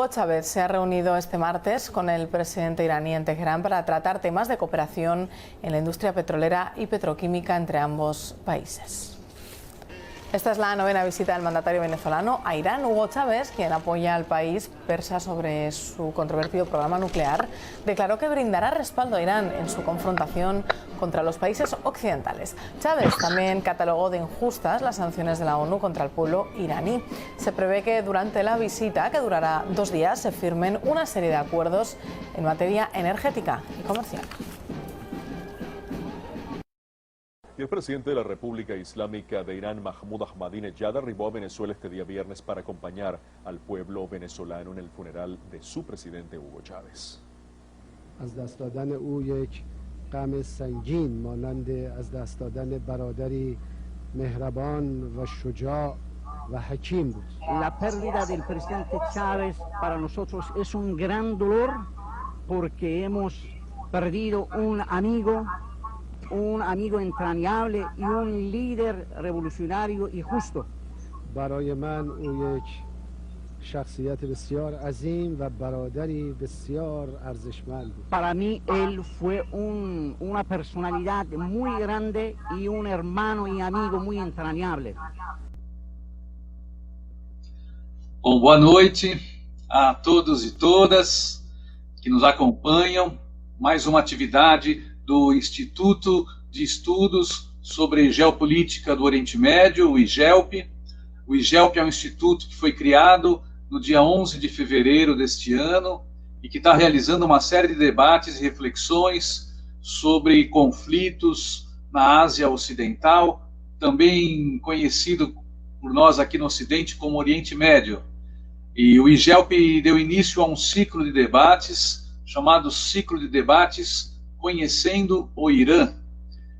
Hugo Chávez se ha reunido este martes con el presidente iraní en Teherán para tratar temas de cooperación en la industria petrolera y petroquímica entre ambos países. Esta es la 9ª visita del mandatario venezolano a Irán. Hugo Chávez, quien apoya al país persa sobre su controvertido programa nuclear, declaró que brindará respaldo a Irán en su confrontación contra los países occidentales. Chávez también catalogó de injustas las sanciones de la ONU contra el pueblo iraní. Se prevé que durante la visita, que durará 2 días, se firmen una serie de acuerdos en materia energética y comercial. El presidente de la República Islámica de Irán, Mahmoud Ahmadinejad, arribó a Venezuela este día viernes para acompañar al pueblo venezolano en el funeral de su presidente Hugo Chávez. از دست دادن او یک غم سنگین مانند از دست دادن برادری مهربان و شجاع و حکیم بود. La pérdida del presidente Chávez para nosotros es un gran dolor porque hemos perdido un amigo entrañable y un líder revolucionario y justo. برای من او یک شخصیت بسیار عظیم و برادری بسیار ارزشمند بود. Para mí él fue una personalidad muy grande y un hermano y amigo muy entrañable. Bom, boa noite a todos e todas que nos acompanham. Mais uma atividade do Instituto de Estudos sobre Geopolítica do Oriente Médio, o IGELP. O IGELP é um instituto que foi criado no dia 11 de fevereiro deste ano e que está realizando uma série de debates e reflexões sobre conflitos na Ásia Ocidental, também conhecido por nós aqui no Ocidente como Oriente Médio. E o IGELP deu início a um ciclo de debates chamado Ciclo de Debates Conhecendo o Irã.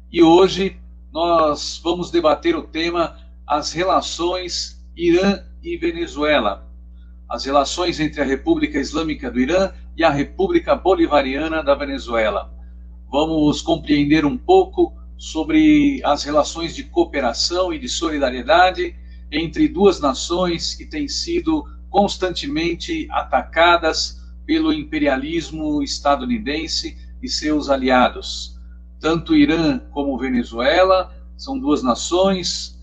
E hoje nós vamos debater o tema as relações Irã e Venezuela, as relações entre a República Islâmica do Irã e a República Bolivariana da Venezuela. Vamos compreender um pouco sobre as relações de cooperação e de solidariedade entre duas nações que têm sido constantemente atacadas pelo imperialismo estadunidense e seus aliados. Tanto Irã como Venezuela são duas nações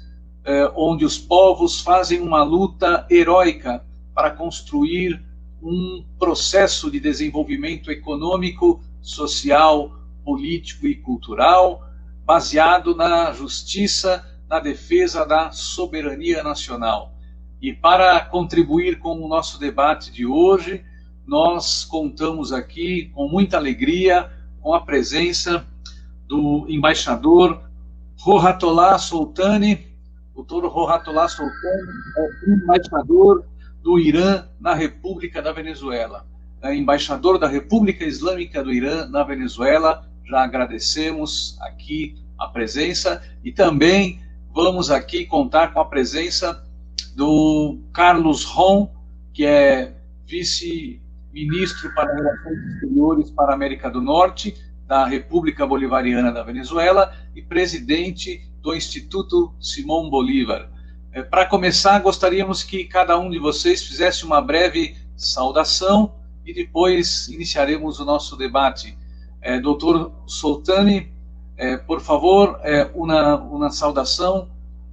onde os povos fazem uma luta heróica para construir um processo de desenvolvimento econômico, social, político e cultural baseado na justiça, na defesa da soberania nacional. E para contribuir com o nosso debate de hoje, nós contamos aqui com muita alegria com a presença do embaixador Rohatollah Soltani. O Dr. Rohatollah Soltani é embaixador do Irã na República da Venezuela. É embaixador da República Islâmica do Irã na Venezuela. Já agradecemos aqui a presença e também vamos aqui contar com a presença do Carlos Ron, que é vice-ministro para Relações Exteriores para a América do Norte, da República Bolivariana da Venezuela e presidente do Instituto Simón Bolívar. Para começar, gostaríamos que cada um de vocês fizesse uma breve saudação e depois iniciaremos o nosso debate. Dr. Soltani, por favor, uma saudação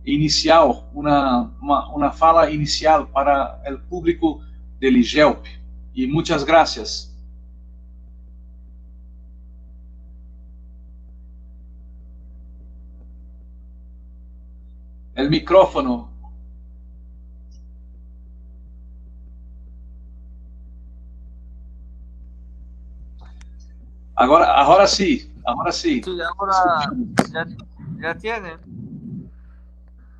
inicial, uma fala inicial para o público del IGELP. E muitas gracias. El micrófono. Ahora sí. Sí, ahora ya tiene.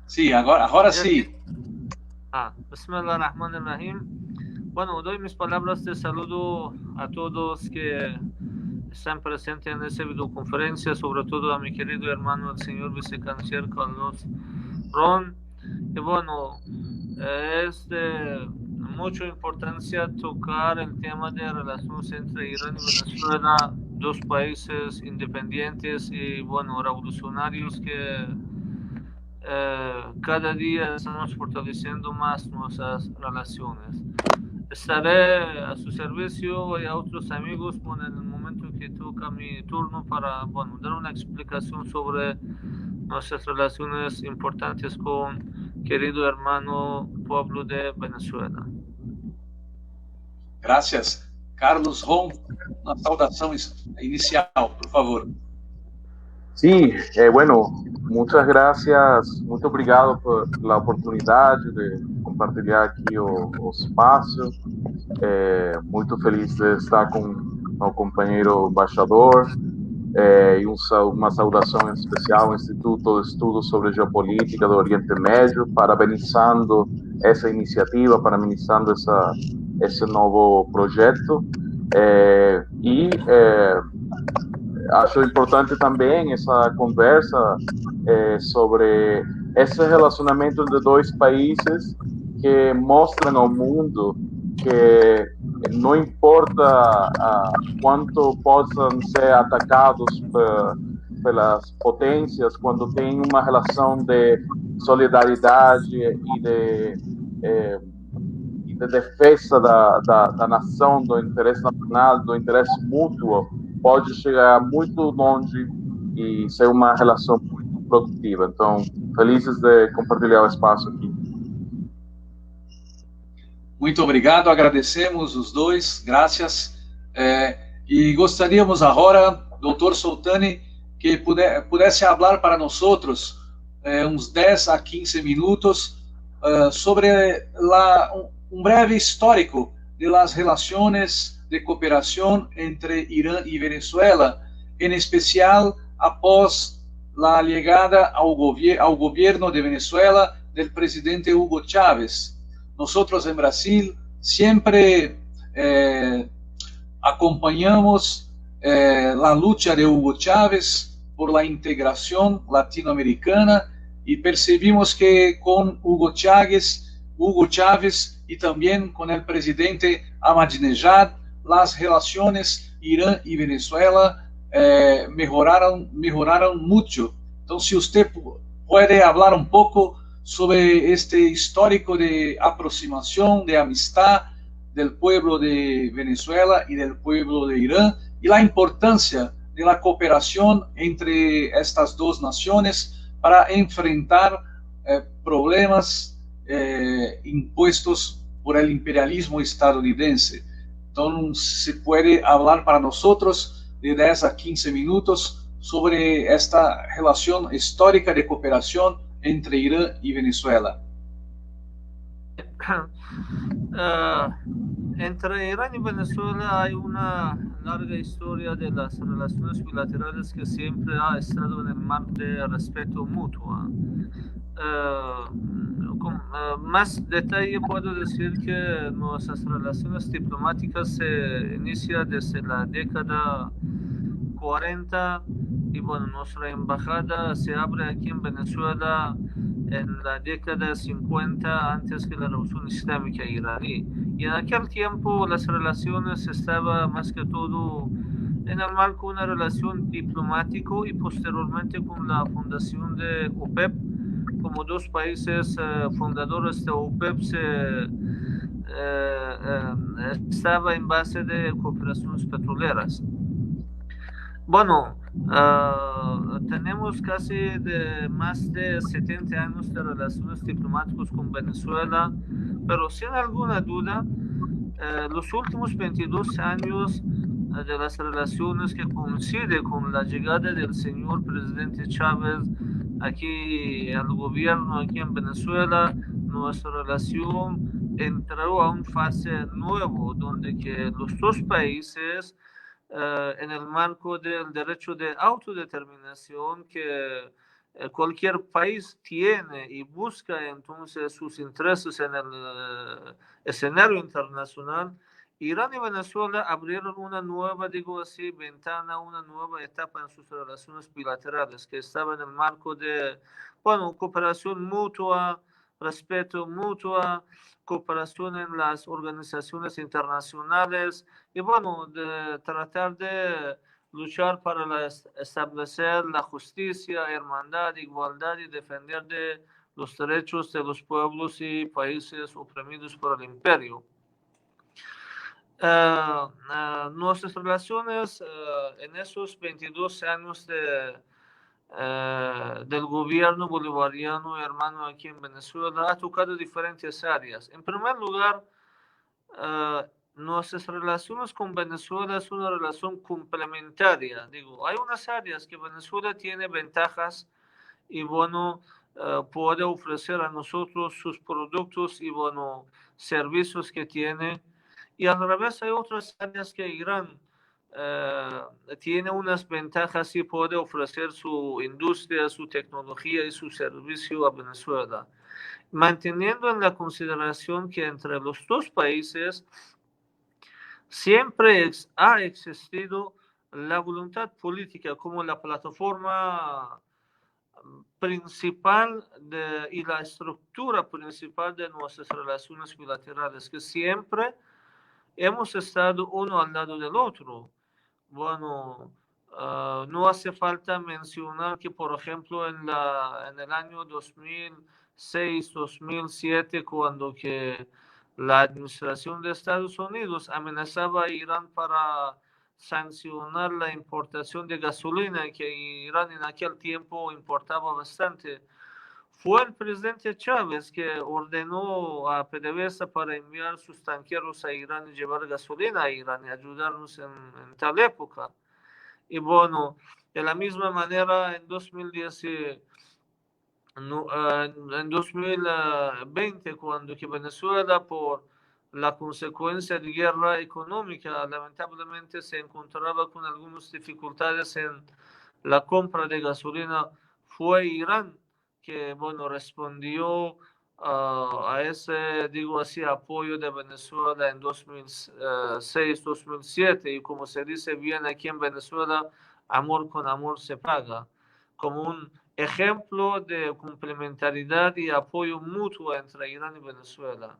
Sí, ahora sí. Bismillahirrahmanirrahim. Bueno, doy mis palabras de saludo a todos que están presentes en esta videoconferencia, sobre todo a mi querido hermano, el señor vicecanciller Carlos Ron. Y bueno, es de mucha importancia tocar el tema de relaciones entre Irán y Venezuela, dos países independientes y bueno, revolucionarios que cada día estamos fortaleciendo más nuestras relaciones. estaré a su servicio y a otros amigos en el momento que toca mi turno para, bueno, dar una explicación sobre nuestras relaciones importantes con querido hermano pueblo de Venezuela. Gracias. Carlos Ron, una saudación inicial, por favor. Sí, bueno, muchas gracias, muito obrigado por la oportunidade de compartilhar aqui o espaço. Muito feliz de estar com o companheiro embaixador e uma saudação especial ao Instituto de Estudos sobre Geopolítica do Oriente Médio, parabenizando essa iniciativa, parabenizando esse novo projeto. Acho importante também essa conversa sobre esse relacionamento de dois países que mostram ao mundo que não importa quanto possam ser atacados pelas potências, quando tem uma relação de solidariedade e de defesa da nação, do interesse nacional, do interesse mútuo, pode chegar muito longe e ser uma relação muito produtiva. Então, felizes de compartilhar o espaço aqui. Muito obrigado, agradecemos os dois, graças. E gostaríamos agora, doutor Soltani, que pudesse falar para nós uns 10 a 15 minutos sobre um breve histórico de las relaciones de cooperación entre Irán y Venezuela, en especial após la llegada al gobierno de Venezuela del presidente Hugo Chávez. Nosotros en Brasil siempre acompañamos la lucha de Hugo Chávez por la integración latinoamericana y percibimos que con Hugo Chávez y también con el presidente Ahmadinejad, las relaciones Irán y Venezuela mejoraron mucho. Entonces, si usted puede hablar un poco sobre este histórico de aproximación, de amistad del pueblo de Venezuela y del pueblo de Irán, y la importancia de la cooperación entre estas dos naciones para enfrentar problemas impuestos por el imperialismo estadounidense. Entonces, se puede hablar para nosotros de 10 a 15 minutos sobre esta relación histórica de cooperación entre Irán y Venezuela. Entre Irán y Venezuela hay una larga historia de las relaciones bilaterales que siempre ha estado en el marco de respeto mutuo. Con más detalle puedo decir que nuestras relaciones diplomáticas se inician desde la década 40 y bueno, nuestra embajada se abre aquí en Venezuela en la década 50 antes que la Revolución Islámica iraní. Y en aquel tiempo las relaciones estaban más que todo en el marco de una relación diplomático y posteriormente con la fundación de OPEP, como dos países fundadores de OPEP estaba en base de cooperaciones petroleras. Bueno, tenemos casi más de 70 años de relaciones diplomáticas con Venezuela, pero sin alguna duda, los últimos 22 años de las relaciones que coinciden con la llegada del señor presidente Chávez aquí al gobierno, aquí en Venezuela, nuestra relación entró a una fase nueva, donde que los dos países en el marco del derecho de autodeterminación que cualquier país tiene y busca entonces sus intereses en el escenario internacional, Irán y Venezuela abrieron una nueva, digo así, ventana, una nueva etapa en sus relaciones bilaterales que estaba en el marco de, bueno, cooperación mutua, respeto mutuo, cooperación en las organizaciones internacionales y bueno, de tratar de luchar para establecer la justicia, hermandad, igualdad y defender de los derechos de los pueblos y países oprimidos por el imperio. Nuestras relaciones en esos 22 años del gobierno bolivariano hermano aquí en Venezuela ha tocado diferentes áreas. En primer lugar, nuestras relaciones con Venezuela es una relación complementaria. Digo, hay unas áreas que Venezuela tiene ventajas y bueno, puede ofrecer a nosotros sus productos y bueno, servicios que tiene. Y al revés, hay otras áreas que Irán tiene unas ventajas y puede ofrecer su industria, su tecnología y su servicio a Venezuela, manteniendo en la consideración que entre los dos países siempre ha existido la voluntad política como la plataforma principal y la estructura principal de nuestras relaciones bilaterales, que siempre hemos estado uno al lado del otro. Bueno, no hace falta mencionar que, por ejemplo, en el año 2006, 2007, cuando que la administración de Estados Unidos amenazaba a Irán para sancionar la importación de gasolina, que Irán en aquel tiempo importaba bastante, fue el presidente Chávez que ordenó a PDVSA para enviar sus tanqueros a Irán y llevar gasolina a Irán y ayudarnos en tal época. Y bueno, de la misma manera en 2020, cuando que Venezuela, por la consecuencia de guerra económica, lamentablemente se encontraba con algunas dificultades en la compra de gasolina, fue Irán que, bueno, respondió a ese, digo así, apoyo de Venezuela en 2006, 2007, y como se dice bien aquí en Venezuela, amor con amor se paga, como un ejemplo de complementariedad y apoyo mutuo entre Irán y Venezuela.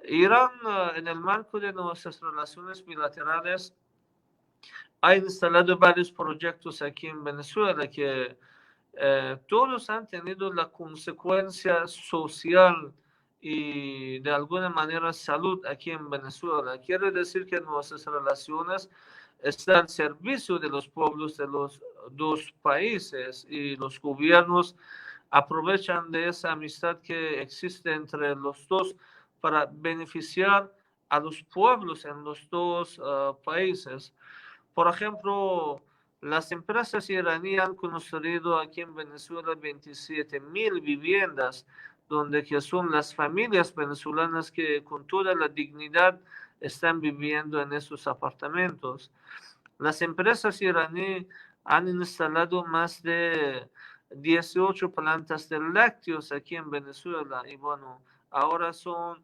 Irán, en el marco de nuestras relaciones bilaterales, ha instalado varios proyectos aquí en Venezuela que todos han tenido la consecuencia social y de alguna manera salud aquí en Venezuela. Quiere decir que nuestras relaciones están al servicio de los pueblos de los dos países y los gobiernos aprovechan de esa amistad que existe entre los dos para beneficiar a los pueblos en los dos países. Por ejemplo, las empresas iraníes han construido aquí en Venezuela 27.000 viviendas, donde que son las familias venezolanas que con toda la dignidad están viviendo en esos apartamentos. Las empresas iraníes han instalado más de 18 plantas de lácteos aquí en Venezuela y bueno, ahora son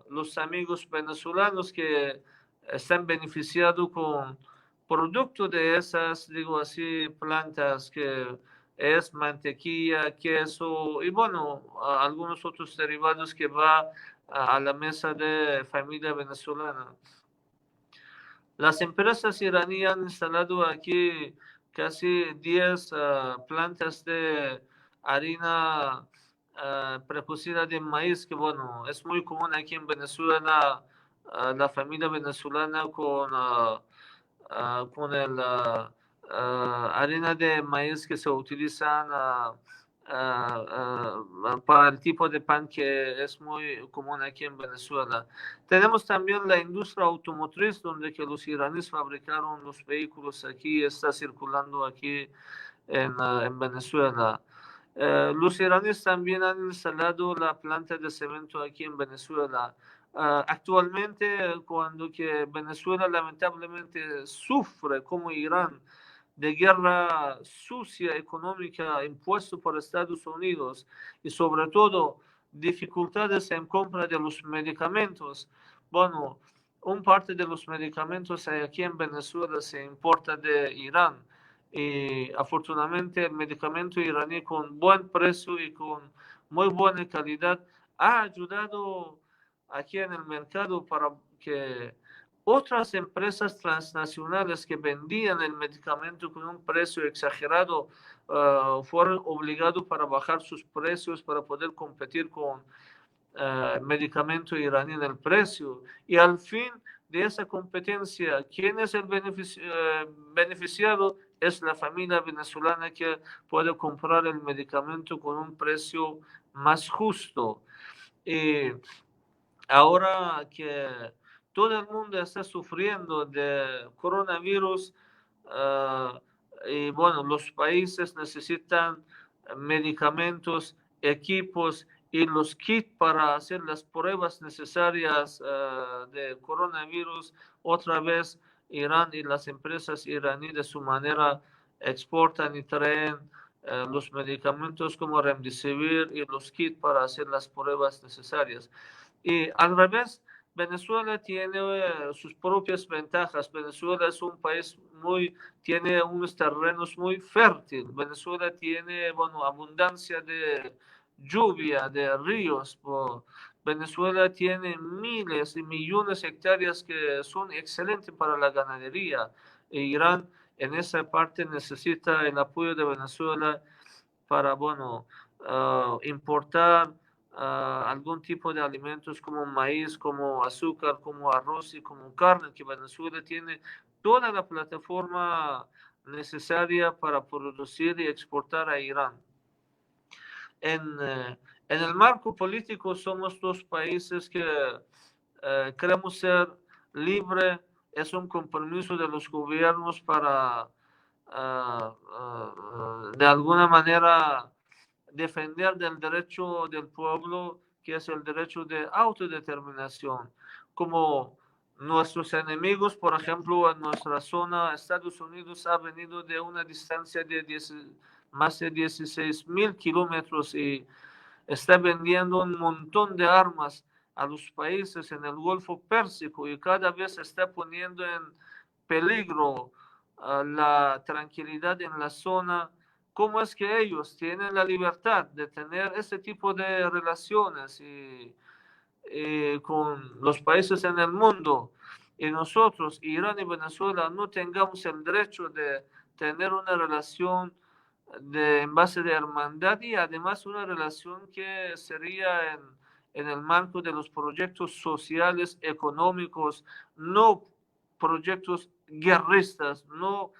los amigos venezolanos que están beneficiados con producto de esas, digo así, plantas que es mantequilla, queso y bueno, algunos otros derivados que va a la mesa de familia venezolana. Las empresas iraníes han instalado aquí casi 10 plantas de harina precocida de maíz, que bueno, es muy común aquí en Venezuela, la familia venezolana con el harina de maíz que se utilizan para el tipo de pan que es muy común aquí en Venezuela. Tenemos también la industria automotriz, donde que los iraníes fabricaron los vehículos aquí, está circulando aquí en Venezuela. Los iraníes también han instalado la planta de cemento aquí en Venezuela. Actualmente, cuando que Venezuela lamentablemente sufre como Irán de guerra sucia económica impuesta por Estados Unidos y sobre todo dificultades en compra de los medicamentos. Bueno, un parte de los medicamentos aquí en Venezuela se importa de Irán y afortunadamente el medicamento iraní con buen precio y con muy buena calidad ha ayudado aquí en el mercado para que otras empresas transnacionales que vendían el medicamento con un precio exagerado fueron obligados para bajar sus precios para poder competir con medicamento iraní en el precio. Y al fin de esa competencia, ¿quién es el beneficiado? Es la familia venezolana que puede comprar el medicamento con un precio más justo. Y ahora que todo el mundo está sufriendo de coronavirus, y bueno, los países necesitan medicamentos, equipos y los kits para hacer las pruebas necesarias de coronavirus. Otra vez Irán y las empresas iraníes de su manera exportan y traen los medicamentos como Remdesivir y los kits para hacer las pruebas necesarias. Y al revés, Venezuela tiene sus propias ventajas. Venezuela es un país tiene unos terrenos muy fértiles. Venezuela tiene, bueno, abundancia de lluvia, de ríos. Venezuela tiene miles y millones de hectáreas que son excelentes para la ganadería. E Irán en esa parte necesita el apoyo de Venezuela para, bueno, importar algún tipo de alimentos como maíz, como azúcar, como arroz y como carne, que Venezuela tiene toda la plataforma necesaria para producir y exportar a Irán. En el marco político somos dos países que queremos ser libres. Es un compromiso de los gobiernos para de alguna manera defender del derecho del pueblo, que es el derecho de autodeterminación. Como nuestros enemigos, por ejemplo, en nuestra zona, Estados Unidos ha venido de una distancia de más de 16.000 kilómetros y está vendiendo un montón de armas a los países en el Golfo Pérsico y cada vez está poniendo en peligro la tranquilidad en la zona. ¿Cómo es que ellos tienen la libertad de tener ese tipo de relaciones con los países en el mundo? Y nosotros, Irán y Venezuela, no tengamos el derecho de tener una relación en base de hermandad y además una relación que sería en el marco de los proyectos sociales, económicos, no proyectos guerristas, no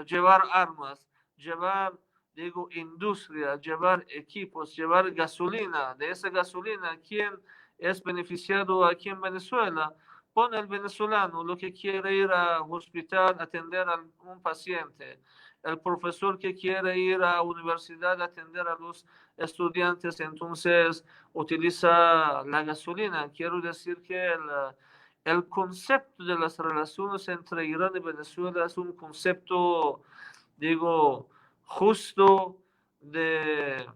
llevar armas, llevar, digo, industria, llevar equipos, llevar gasolina. De esa gasolina, ¿quién es beneficiado aquí en Venezuela? Pone el venezolano, lo que quiere ir al hospital, atender a un paciente, el profesor que quiere ir a la universidad a atender a los estudiantes, entonces utiliza la gasolina. Quiero decir que el concepto de las relaciones entre Irán y Venezuela es un concepto, digo, justo, de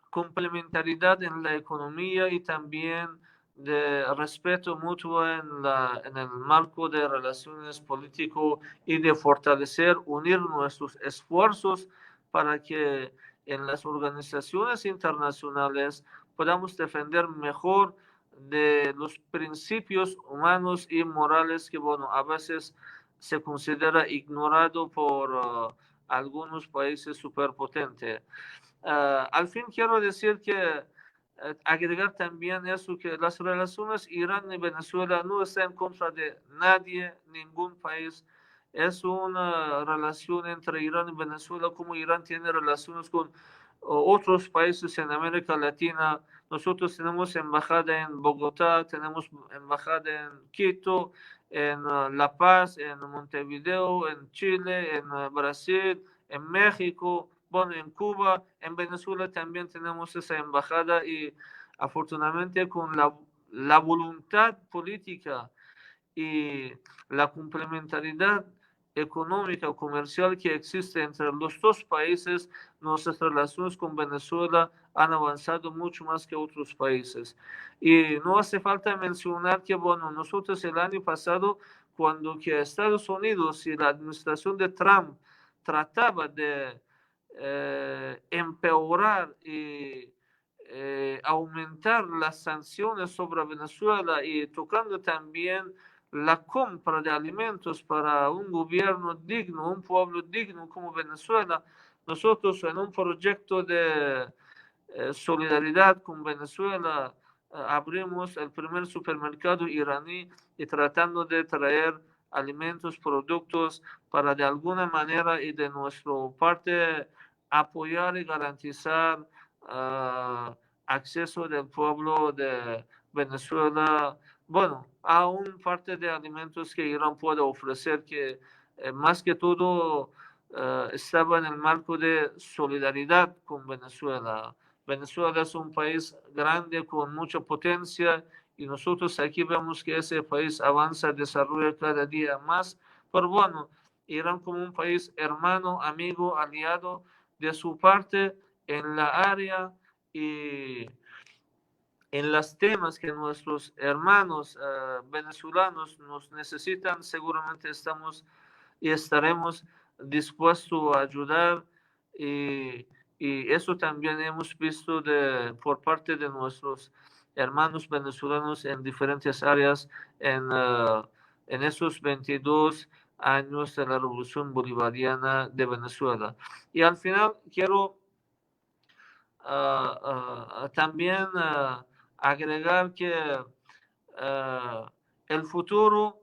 complementariedad en la economía y también de respeto mutuo en el marco de relaciones políticas y de fortalecer, unir nuestros esfuerzos para que en las organizaciones internacionales podamos defender mejor de los principios humanos y morales que, bueno, a veces se considera ignorado por algunos países superpotentes. Al fin quiero decir que agregar también eso, que las relaciones Irán y Venezuela no están en contra de nadie, ningún país. Es una relación entre Irán y Venezuela, como Irán tiene relaciones con otros países en América Latina. Nosotros tenemos embajada en Bogotá, tenemos embajada en Quito, en La Paz, en Montevideo, en Chile, en Brasil, en México, bueno, en Cuba, en Venezuela también tenemos esa embajada y afortunadamente con la voluntad política y la complementariedad económica o comercial que existe entre los dos países, nuestras relaciones con Venezuela han avanzado mucho más que otros países. Y no hace falta mencionar que, bueno, nosotros el año pasado, cuando que Estados Unidos y la administración de Trump trataba de empeorar y aumentar las sanciones sobre Venezuela y tocando también la compra de alimentos para un gobierno digno, un pueblo digno como Venezuela, nosotros en un proyecto de solidaridad con Venezuela, abrimos el primer supermercado iraní y tratando de traer alimentos, productos para de alguna manera y de nuestra parte apoyar y garantizar acceso del pueblo de Venezuela, bueno, a una parte de alimentos que Irán puede ofrecer, que más que todo estaba en el marco de solidaridad con Venezuela. Venezuela es un país grande con mucha potencia y nosotros aquí vemos que ese país avanza, desarrolla cada día más. Pero bueno, Irán como un país hermano, amigo, aliado de su parte en la área y en los temas que nuestros hermanos venezolanos nos necesitan, seguramente estamos y estaremos dispuestos a ayudar y eso también hemos visto por parte de nuestros hermanos venezolanos en diferentes áreas en esos 22 años de la Revolución Bolivariana de Venezuela. Y al final quiero también agregar que el futuro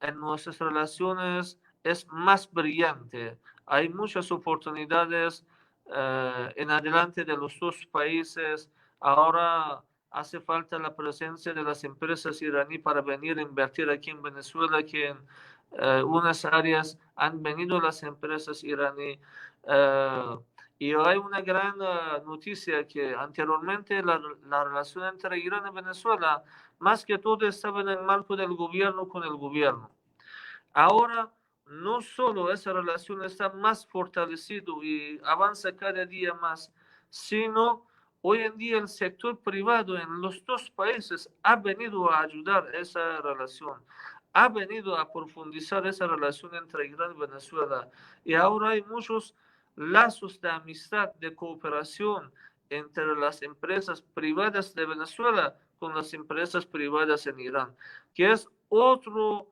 en nuestras relaciones es más brillante. Hay muchas oportunidades en adelante de los dos países. Ahora hace falta la presencia de las empresas iraníes para venir a invertir aquí en Venezuela, que en unas áreas han venido las empresas iraníes. Y hay una gran noticia que anteriormente la relación entre Irán y Venezuela más que todo estaba en el marco del gobierno con el gobierno. Ahora no solo esa relación está más fortalecida y avanza cada día más, sino hoy en día el sector privado en los dos países ha venido a ayudar esa relación, ha venido a profundizar esa relación entre Irán y Venezuela. Y ahora hay muchos lazos de amistad, de cooperación entre las empresas privadas de Venezuela con las empresas privadas en Irán, que es otro,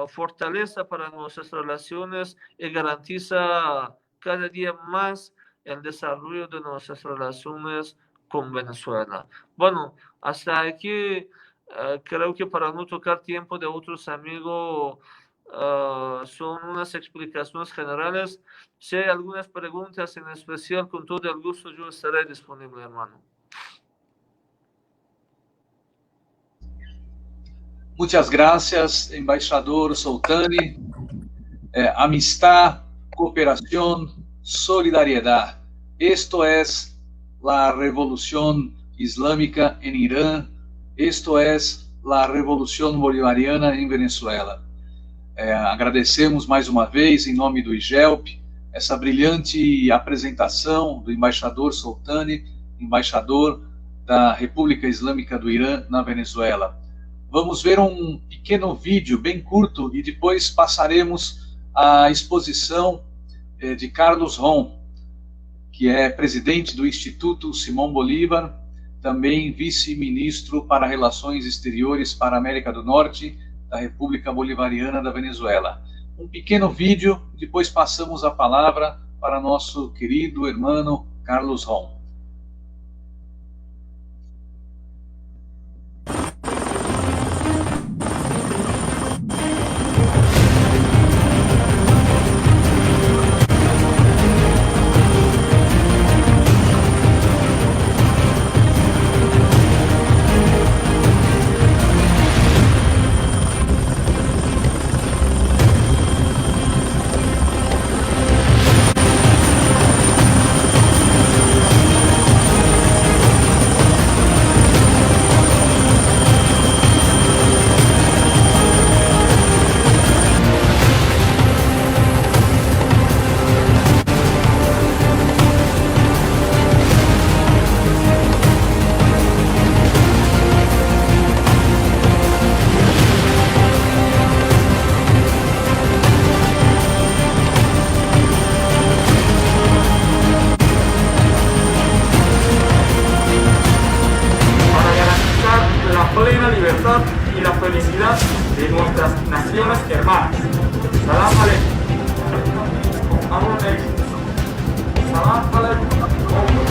fortaleza para nuestras relaciones y garantiza cada día más el desarrollo de nuestras relaciones con Venezuela. Bueno, hasta aquí creo que para no tocar tiempo de otros amigos, son unas explicaciones generales. Si hay algunas preguntas en especial, con todo el gusto yo estaré disponible, hermano. Muchas gracias, embaixador Soltani. Amistad, cooperación, solidaridad. Esto es la revolución islámica en Irán. Esto es la revolución bolivariana em Venezuela. Agradecemos mais uma vez, em nome do IGELP, essa brilhante apresentação do embaixador Soltani, embaixador da República Islâmica do Irã na Venezuela. Vamos ver um pequeno vídeo bem curto e depois passaremos à exposição de Carlos Rom, que é presidente do Instituto Simón Bolívar, também vice-ministro para Relações Exteriores para a América do Norte, da República Bolivariana da Venezuela. Um pequeno vídeo, depois passamos a palavra para nosso querido irmão Carlos Rom. Y la felicidad de nuestras naciones hermanas. Salam aleikum. Salam aleikum.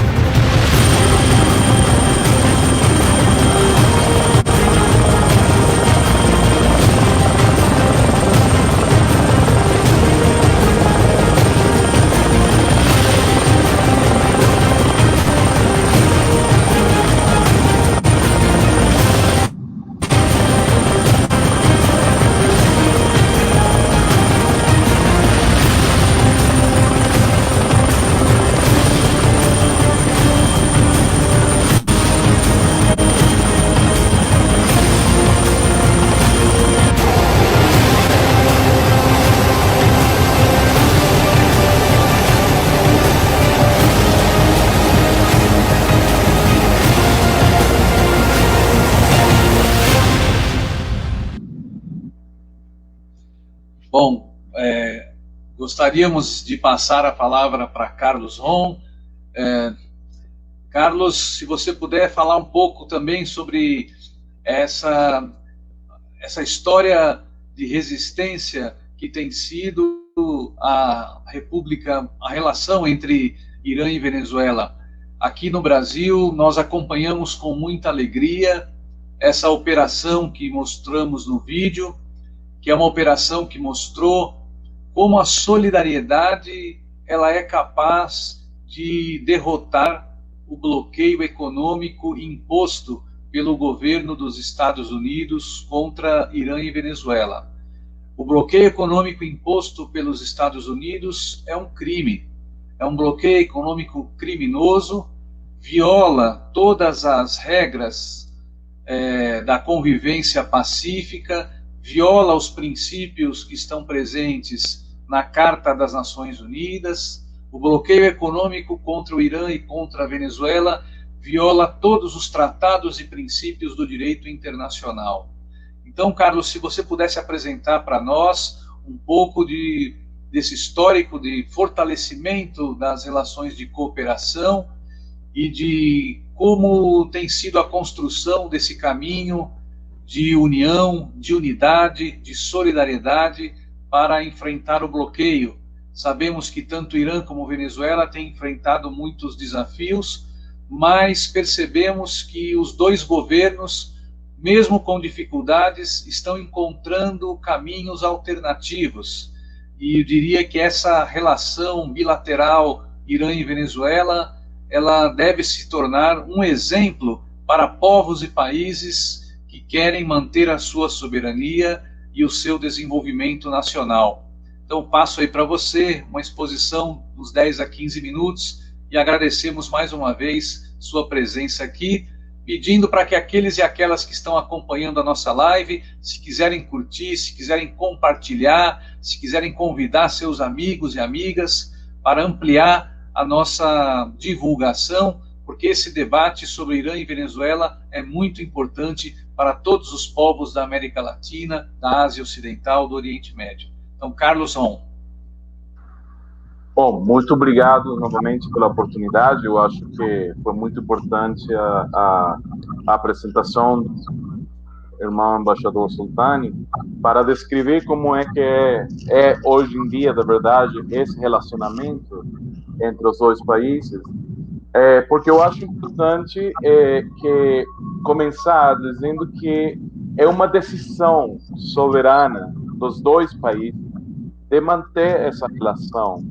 gostaríamos de passar a palavra para Carlos Ron. Carlos, se você puder falar um pouco também sobre essa história de resistência que tem sido a relação entre Irã e Venezuela. Aqui no Brasil, nós acompanhamos com muita alegria essa operação que mostramos no vídeo, que é uma operação que mostrou como a solidariedade ela é capaz de derrotar o bloqueio econômico imposto pelo governo dos Estados Unidos contra Irã e Venezuela. O bloqueio econômico imposto pelos Estados Unidos é um crime, é um bloqueio econômico criminoso, viola todas as regras da convivência pacífica, viola os princípios que estão presentes na Carta das Nações Unidas. O bloqueio econômico contra o Irã e contra a Venezuela viola todos os tratados e princípios do direito internacional. Então, Carlos, se você pudesse apresentar para nós um pouco desse histórico de fortalecimento das relações de cooperação e de como tem sido a construção desse caminho de união, de unidade, de solidariedade para enfrentar o bloqueio. Sabemos que tanto Irã como Venezuela têm enfrentado muitos desafios, mas percebemos que os dois governos, mesmo com dificuldades, estão encontrando caminhos alternativos. E eu diria que essa relação bilateral Irã e Venezuela, ela deve se tornar um exemplo para povos e países que querem manter a sua soberania e o seu desenvolvimento nacional. Então, passo aí para você uma exposição dos 10 a 15 minutos e agradecemos mais uma vez sua presença aqui, pedindo para que aqueles e aquelas que estão acompanhando a nossa live, se quiserem curtir, se quiserem compartilhar, se quiserem convidar seus amigos e amigas para ampliar a nossa divulgação, porque esse debate sobre Irã e Venezuela é muito importante para todos os povos da América Latina, da Ásia Ocidental, do Oriente Médio. Então, Carlos Ron. Bom, muito obrigado novamente pela oportunidade. Eu acho que foi muito importante a apresentação do irmão embaixador Soltani para descrever como é que é hoje em dia, da verdade, esse relacionamento entre os dois países. Porque eu acho importante que começar dizendo que é uma decisão soberana dos dois países de manter essa relação,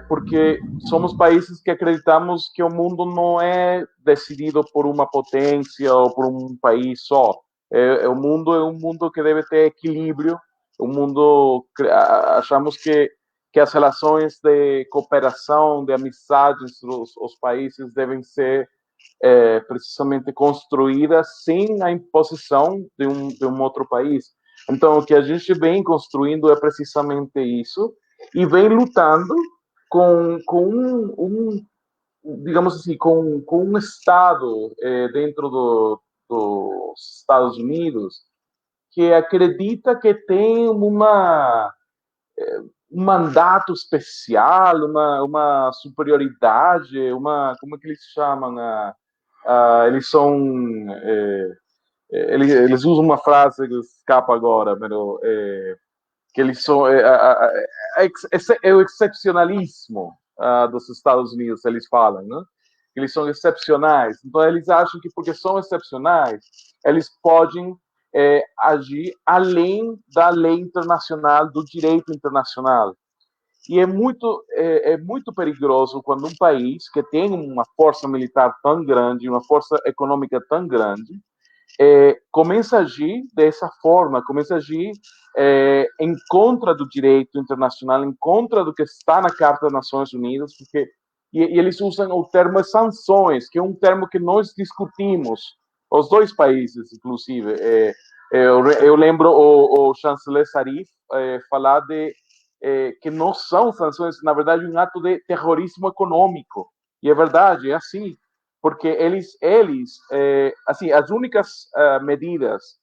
porque somos países que acreditamos que o mundo não é decidido por uma potência ou por um país só. O mundo é um mundo que deve ter equilíbrio. O mundo, achamos que as relações de cooperação, de amizade entre os países devem ser precisamente construídas sem a imposição de um outro país. Então, o que a gente vem construindo é precisamente isso, e vem lutando com digamos assim, com um Estado dentro dos Estados Unidos que acredita que tem um mandato especial, uma superioridade, como é que eles chamam? Eles são... Eles usam uma frase que escapa agora, mas que eles são é o excepcionalismo dos Estados Unidos, eles falam, né? Eles são excepcionais. Então eles acham que porque são excepcionais, eles podem agir além da lei internacional, do direito internacional. E é muito perigoso quando um país que tem uma força militar tão grande, uma força econômica tão grande, começa a agir dessa forma, começa a agir em contra do direito internacional, em contra do que está na Carta das Nações Unidas, porque e eles usam o termo sanções, que é um termo que nós discutimos, os dois países, inclusive. Eu lembro o chanceler Zarif falar de que não são sanções, na verdade, um ato de terrorismo econômico. E é verdade, é assim. Porque eles assim, as únicas medidas,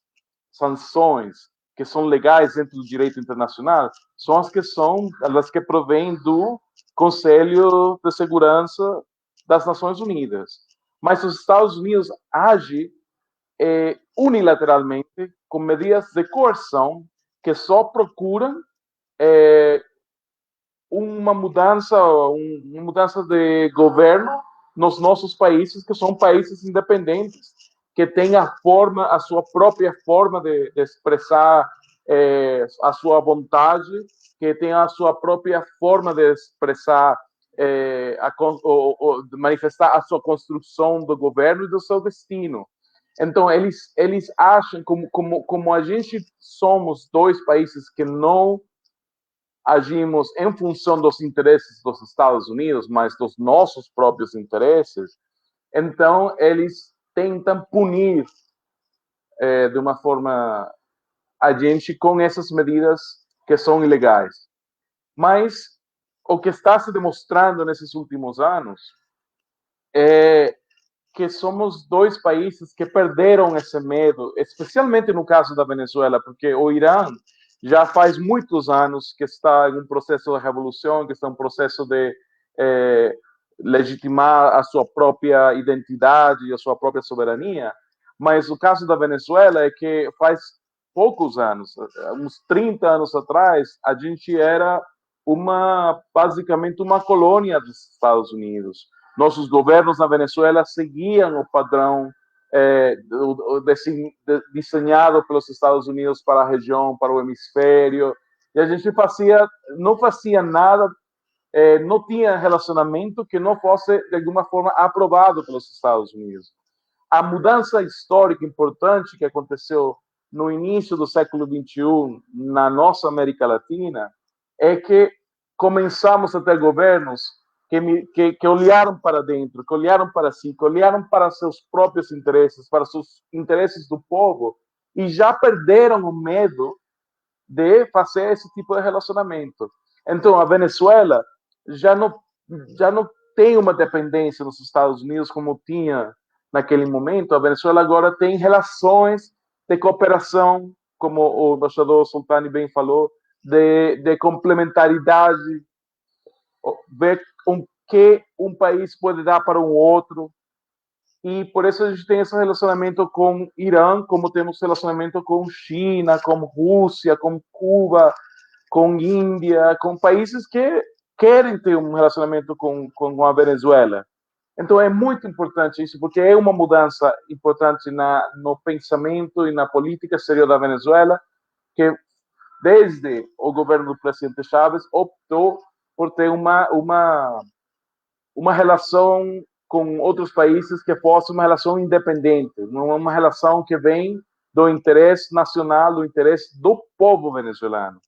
sanções que são legais dentro do direito internacional são as que provêm do Conselho de Segurança das Nações Unidas. Mas os Estados Unidos agem unilateralmente com medidas de coerção que só procuram uma mudança de governo nos nossos países, que são países independentes, que têm a sua própria forma de expressar a sua vontade, que têm a sua própria forma de expressar, de manifestar a sua construção do governo e do seu destino. Então, eles acham, como a gente somos dois países que não agimos em função dos interesses dos Estados Unidos, mas dos nossos próprios interesses, então eles tentam punir de uma forma a gente com essas medidas que são ilegais. Mas o que está se demonstrando nesses últimos anos é que somos dois países que perderam esse medo, especialmente no caso da Venezuela, porque o Irã já faz muitos anos que está em um processo de revolução, que está em um processo de legitimar a sua própria identidade e a sua própria soberania. Mas o caso da Venezuela é que faz poucos anos, uns 30 anos atrás, a gente era basicamente uma colônia dos Estados Unidos. Nossos governos na Venezuela seguiam o padrão desenhado pelos Estados Unidos para a região, para o hemisfério, e a gente não fazia nada, não tinha relacionamento que não fosse, de alguma forma, aprovado pelos Estados Unidos. A mudança histórica importante que aconteceu no início do século XXI na nossa América Latina é que começamos a ter governos que olharam para dentro, que olharam para si, que olharam para seus próprios interesses, para os interesses do povo, e já perderam o medo de fazer esse tipo de relacionamento. Então, a Venezuela já não tem uma dependência dos Estados Unidos como tinha naquele momento. A Venezuela agora tem relações de cooperação, como o embaixador Soltani bem falou, de complementaridade, ver o que um país pode dar para um outro. E por isso a gente tem esse relacionamento com Irã, como temos relacionamento com China, com Rússia, com Cuba, com Índia, com países que querem ter um relacionamento com a Venezuela. Então é muito importante isso, porque é uma mudança importante no pensamento e na política exterior da Venezuela, que desde o governo do presidente Chávez optou por ter uma relação com outros países que fosse uma relação independente, não uma relação que vem do interesse nacional, do interesse do povo venezuelano,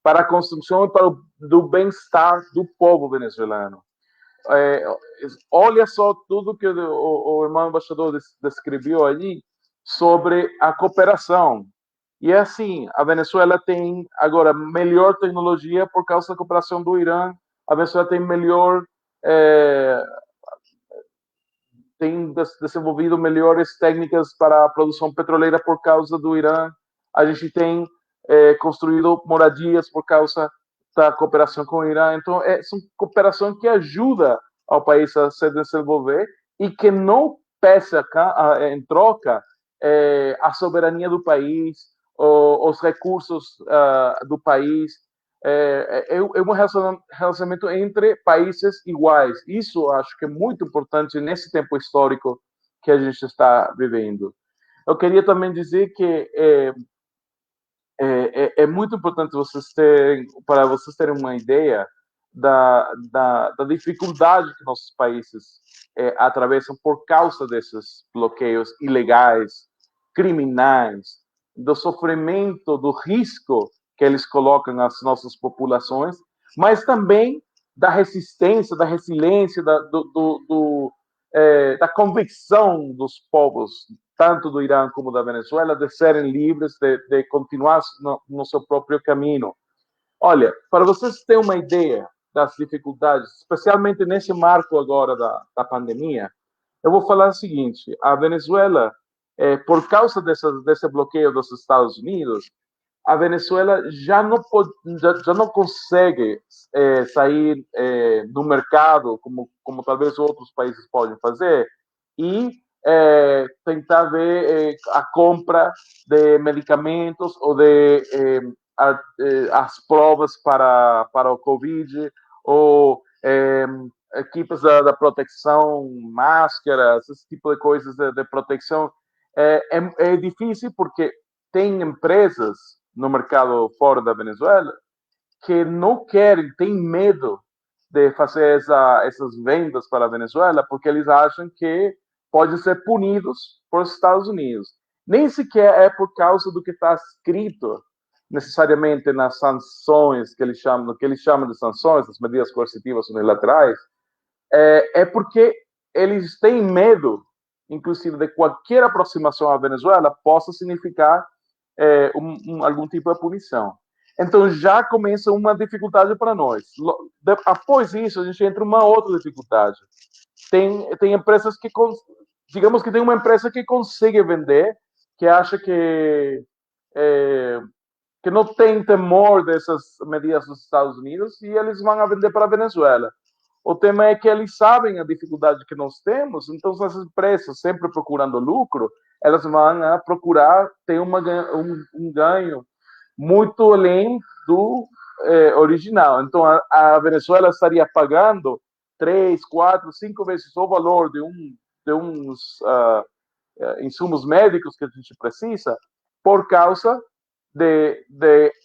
para a construção e do bem-estar do povo venezuelano. Olha só tudo que o irmão embaixador descreveu ali sobre a cooperação. E é assim, a Venezuela tem agora melhor tecnologia por causa da cooperação do Irã, a Venezuela tem tem desenvolvido melhores técnicas para a produção petroleira por causa do Irã, a gente tem construído moradias por causa da cooperação com o Irã. Então, são cooperação que ajuda ao país a se desenvolver e que não peça em troca a soberania do país, os recursos do país. É um relacionamento entre países iguais. Isso acho que é muito importante nesse tempo histórico que a gente está vivendo. Eu queria também dizer que é muito importante para vocês terem uma ideia da dificuldade que nossos países atravessam por causa desses bloqueios ilegais, criminais, do sofrimento, do risco que eles colocam às nossas populações, mas também da resistência, da resiliência, da convicção dos povos, tanto do Irã como da Venezuela, de serem livres, de continuar no seu próprio caminho. Olha, para vocês terem uma ideia das dificuldades, especialmente nesse marco agora da pandemia, eu vou falar o seguinte: a Venezuela, por causa desse bloqueio dos Estados Unidos, a Venezuela já não consegue sair do mercado como talvez outros países podem fazer e tentar ver a compra de medicamentos ou de as provas para o Covid ou equipes da proteção, máscaras, esse tipo de coisas de proteção. É difícil porque tem empresas no mercado fora da Venezuela que não querem, têm medo de fazer essas vendas para a Venezuela porque eles acham que podem ser punidos por Estados Unidos. Nem sequer é por causa do que está escrito necessariamente nas sanções que eles chamam de sanções, as medidas coercitivas unilaterais, é porque eles têm medo, inclusive, de qualquer aproximação à Venezuela possa significar algum tipo de punição. Então já começa uma dificuldade para nós. Após isso, a gente entra em uma outra dificuldade. Tem empresas que, digamos que tem uma empresa que consegue vender, que acha que não tem temor dessas medidas dos Estados Unidos e eles vão vender para a Venezuela. O tema é que eles sabem a dificuldade que nós temos, então as empresas, sempre procurando lucro, elas vão procurar ter um ganho muito além do original. Então, a Venezuela estaria pagando 3, 4, 5 vezes o valor de uns insumos médicos que a gente precisa por causa de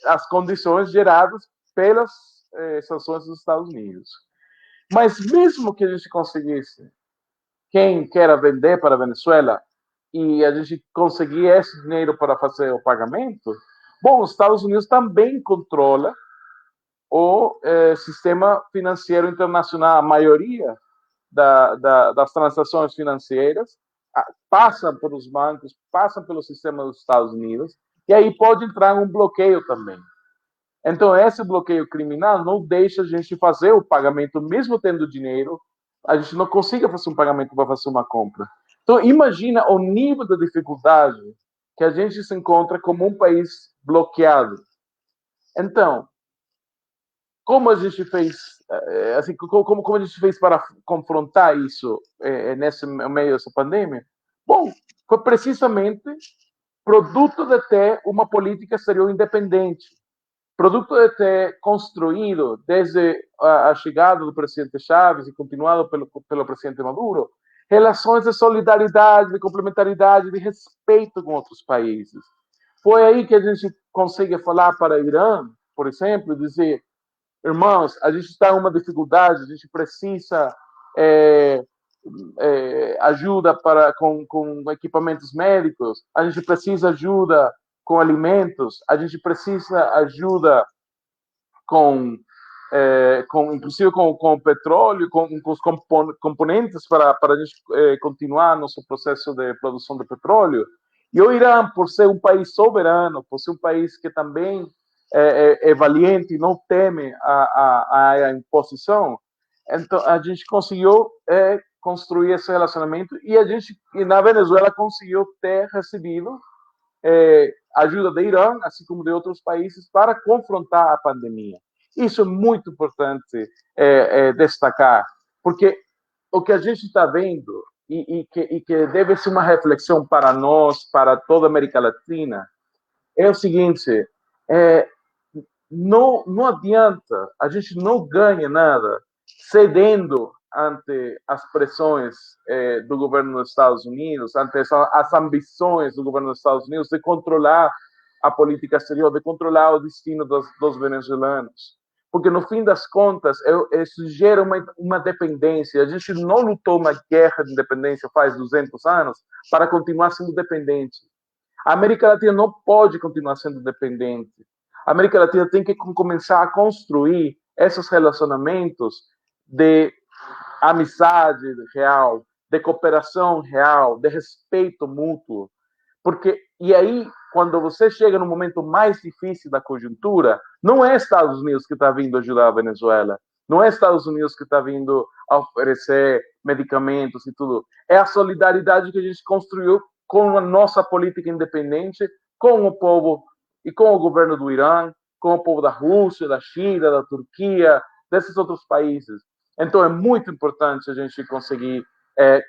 as condições geradas pelas sanções dos Estados Unidos. Mas mesmo que a gente conseguisse, quem quer vender para a Venezuela, e a gente conseguir esse dinheiro para fazer o pagamento, bom, os Estados Unidos também controla o sistema financeiro internacional. A maioria das transações financeiras passam pelos bancos, passam pelo sistema dos Estados Unidos, e aí pode entrar um bloqueio também. Então, esse bloqueio criminal não deixa a gente fazer o pagamento, mesmo tendo dinheiro, a gente não consiga fazer um pagamento para fazer uma compra. Então, imagina o nível de dificuldade que a gente se encontra como um país bloqueado. Então, como a gente fez, assim, como a gente fez para confrontar isso nesse meio dessa pandemia? Bom, foi precisamente produto de ter uma política exterior independente, produto de ter construído desde a chegada do presidente Chávez e continuado pelo presidente Maduro, relações de solidariedade, de complementaridade, de respeito com outros países. Foi aí que a gente consegue falar para o Irã, por exemplo, dizer, irmãos, a gente está em uma dificuldade, a gente precisa ajuda com equipamentos médicos, a gente precisa ajuda com alimentos, a gente precisa ajuda inclusive com petróleo, com os componentes para a gente continuar nosso processo de produção de petróleo. E o Irã, por ser um país soberano, por ser um país que também é valiente e não teme a imposição, então a gente conseguiu construir esse relacionamento e na Venezuela conseguiu ter recebido ajuda do Irã, assim como de outros países, para confrontar a pandemia. Isso é muito importante destacar, porque o que a gente está vendo e que deve ser uma reflexão para nós, para toda a América Latina, é o seguinte: não adianta, a gente não ganha nada cedendo ante as pressões do governo dos Estados Unidos, ante as ambições do governo dos Estados Unidos de controlar a política exterior, de controlar o destino dos venezuelanos. Porque, no fim das contas, isso gera uma dependência. A gente não lutou uma guerra de independência faz 200 anos para continuar sendo dependente. A América Latina não pode continuar sendo dependente. A América Latina tem que começar a construir esses relacionamentos de amizade real, de cooperação real, de respeito mútuo. E aí, quando você chega no momento mais difícil da conjuntura, não é Estados Unidos que está vindo ajudar a Venezuela, não é Estados Unidos que está vindo a oferecer medicamentos e tudo. É a solidariedade que a gente construiu com a nossa política independente, com o povo e com o governo do Irã, com o povo da Rússia, da China, da Turquia, desses outros países. Então, é muito importante a gente conseguir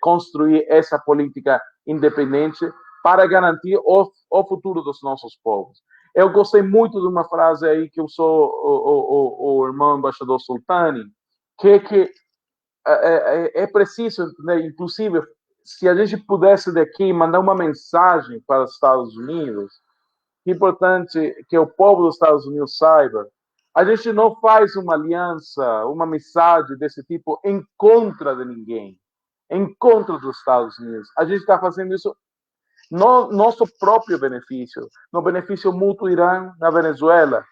construir essa política independente para garantir o futuro dos nossos povos. Eu gostei muito de uma frase aí que usou o irmão embaixador Soltani, que é preciso, né, inclusive, se a gente pudesse daqui mandar uma mensagem para os Estados Unidos, é importante que o povo dos Estados Unidos saiba, a gente não faz uma aliança, uma mensagem desse tipo em contra de ninguém, em contra dos Estados Unidos. A gente está fazendo isso no nosso próprio benefício, no benefício mútuo Irã, na Venezuela,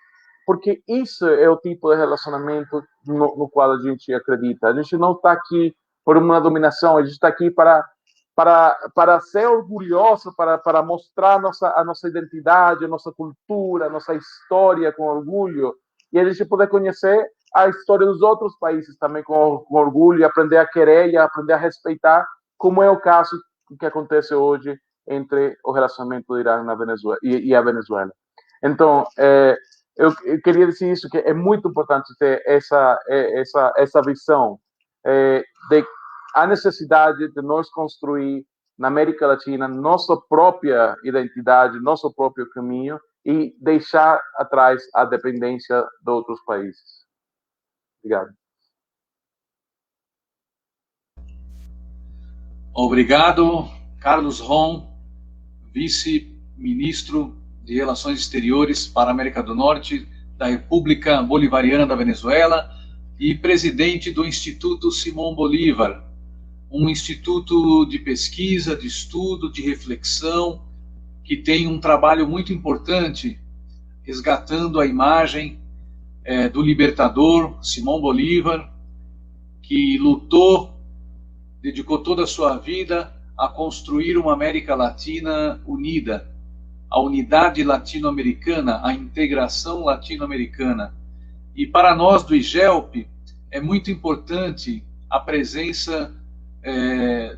porque isso é o tipo de relacionamento no qual a gente acredita. A gente não está aqui por uma dominação, a gente está aqui para ser orgulhoso, para mostrar a nossa identidade, a nossa cultura, a nossa história com orgulho, e a gente poder conhecer a história dos outros países também com orgulho, e aprender a querer e aprender a respeitar, como é o caso que acontece hoje entre o relacionamento do Irã na Venezuela e a Venezuela. Então, eu queria dizer isso, que é muito importante ter essa visão de a necessidade de nós construir na América Latina nossa própria identidade, nosso próprio caminho e deixar atrás a dependência de outros países. Obrigado. Obrigado, Carlos Ron, vice-ministro de Relações Exteriores para a América do Norte da República Bolivariana da Venezuela e presidente do Instituto Simón Bolívar, um instituto de pesquisa, de estudo, de reflexão, que tem um trabalho muito importante resgatando a imagem do libertador Simón Bolívar, que lutou, dedicou toda a sua vida a construir uma América Latina unida, a unidade latino-americana, a integração latino-americana. E para nós do IGELP é muito importante a presença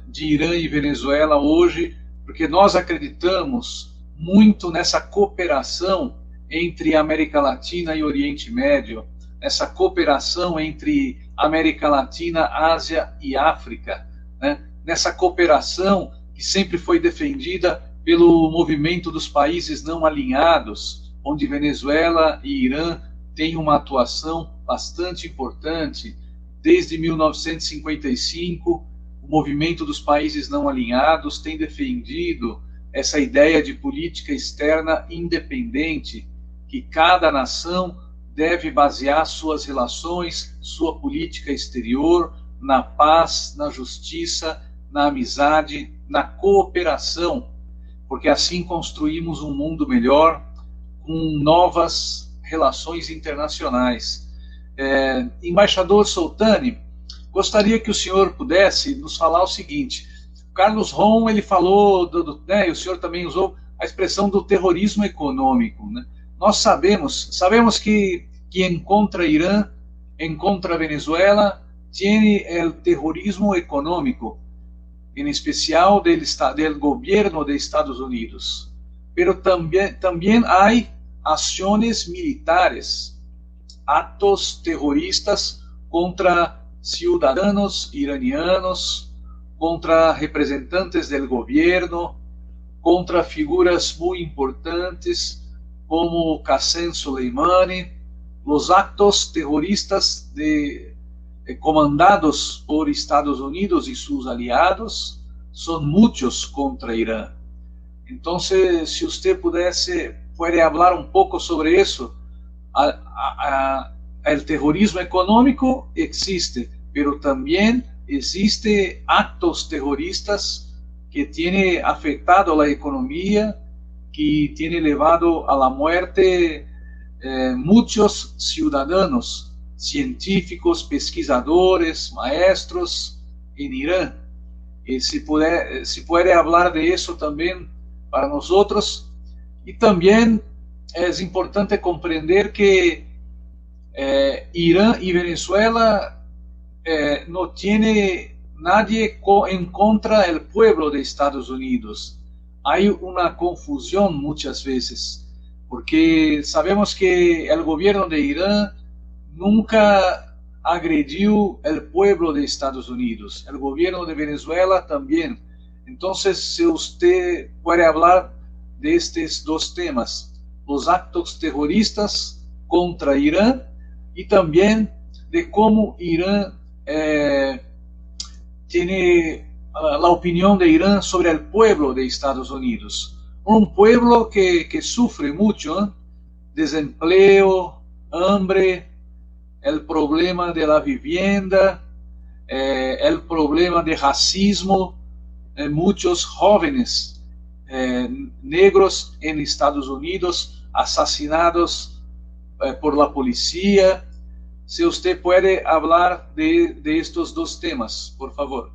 de Irã e Venezuela hoje, porque nós acreditamos muito nessa cooperação entre América Latina e Oriente Médio, essa cooperação entre América Latina, Ásia e África, né? Nessa cooperação que sempre foi defendida pelo movimento dos países não alinhados, onde Venezuela e Irã têm uma atuação bastante importante. Desde 1955, o movimento dos países não alinhados tem defendido essa ideia de política externa independente, que cada nação deve basear suas relações, sua política exterior, na paz, na justiça, na amizade, na cooperação, porque assim construímos um mundo melhor, com novas relações internacionais. Embaixador Soltani, gostaria que o senhor pudesse nos falar o seguinte. Carlos Ron, ele falou, e o senhor também usou a expressão do terrorismo econômico, né? Nós sabemos que quem contra Irã, en contra Venezuela, tiene el terrorismo económico, en especial del gobierno de Estados Unidos. Pero también hay acciones militares, actos terroristas contra ciudadanos iranianos, contra representantes del gobierno, contra figuras muy importantes como Qasem Soleimani. Los actos terroristas comandados por Estados Unidos y sus aliados son muchos contra Irán. Entonces, si usted puede hablar un poco sobre eso. El terrorismo económico existe, pero también existe actos terroristas que tienen afectado la economía, que tienen llevado a la muerte muchos ciudadanos, científicos, pesquisadores, maestros en Irán. Y si puede hablar de eso también para nosotros. Y también es importante comprender que Irán y Venezuela no tiene nadie en contra del pueblo de Estados Unidos. Hay una confusión muchas veces. porque sabemos que el gobierno de Irán nunca agredió el pueblo de Estados Unidos, el gobierno de Venezuela también. Entonces, si usted puede hablar de estos dos temas, los actos terroristas contra Irán y también de cómo Irán tiene la opinión de Irán sobre el pueblo de Estados Unidos. Un pueblo que sufre mucho, desempleo, hambre, el problema de la vivienda, el problema de racismo, muchos jóvenes negros en Estados Unidos asesinados por la policía. Si usted puede hablar de estos dos temas, por favor.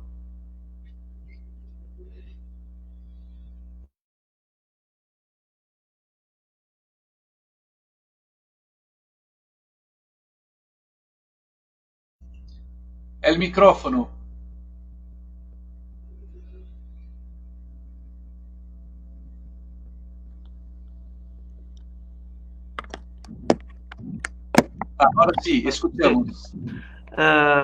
El micrófono. Ahora sí, escuchemos.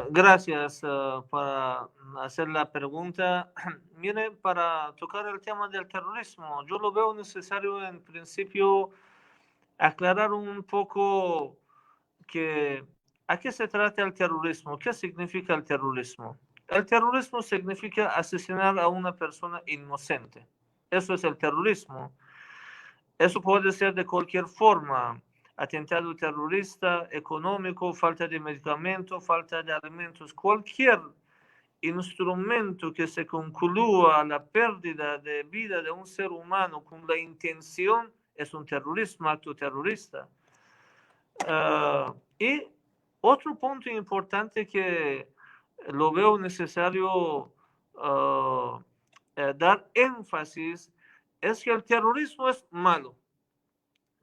Gracias para hacer la pregunta. Mire, para tocar el tema del terrorismo, yo lo veo necesario en principio aclarar un poco que a qué se trata el terrorismo, qué significa el terrorismo. El terrorismo significa asesinar a una persona inocente. Eso es el terrorismo. Eso puede ser de cualquier forma. Atentado terrorista, económico, falta de medicamentos, falta de alimentos, cualquier instrumento que se conclúa la pérdida de vida de un ser humano con la intención es un terrorismo, acto terrorista. Y otro punto importante que lo veo necesario dar énfasis es que el terrorismo es malo.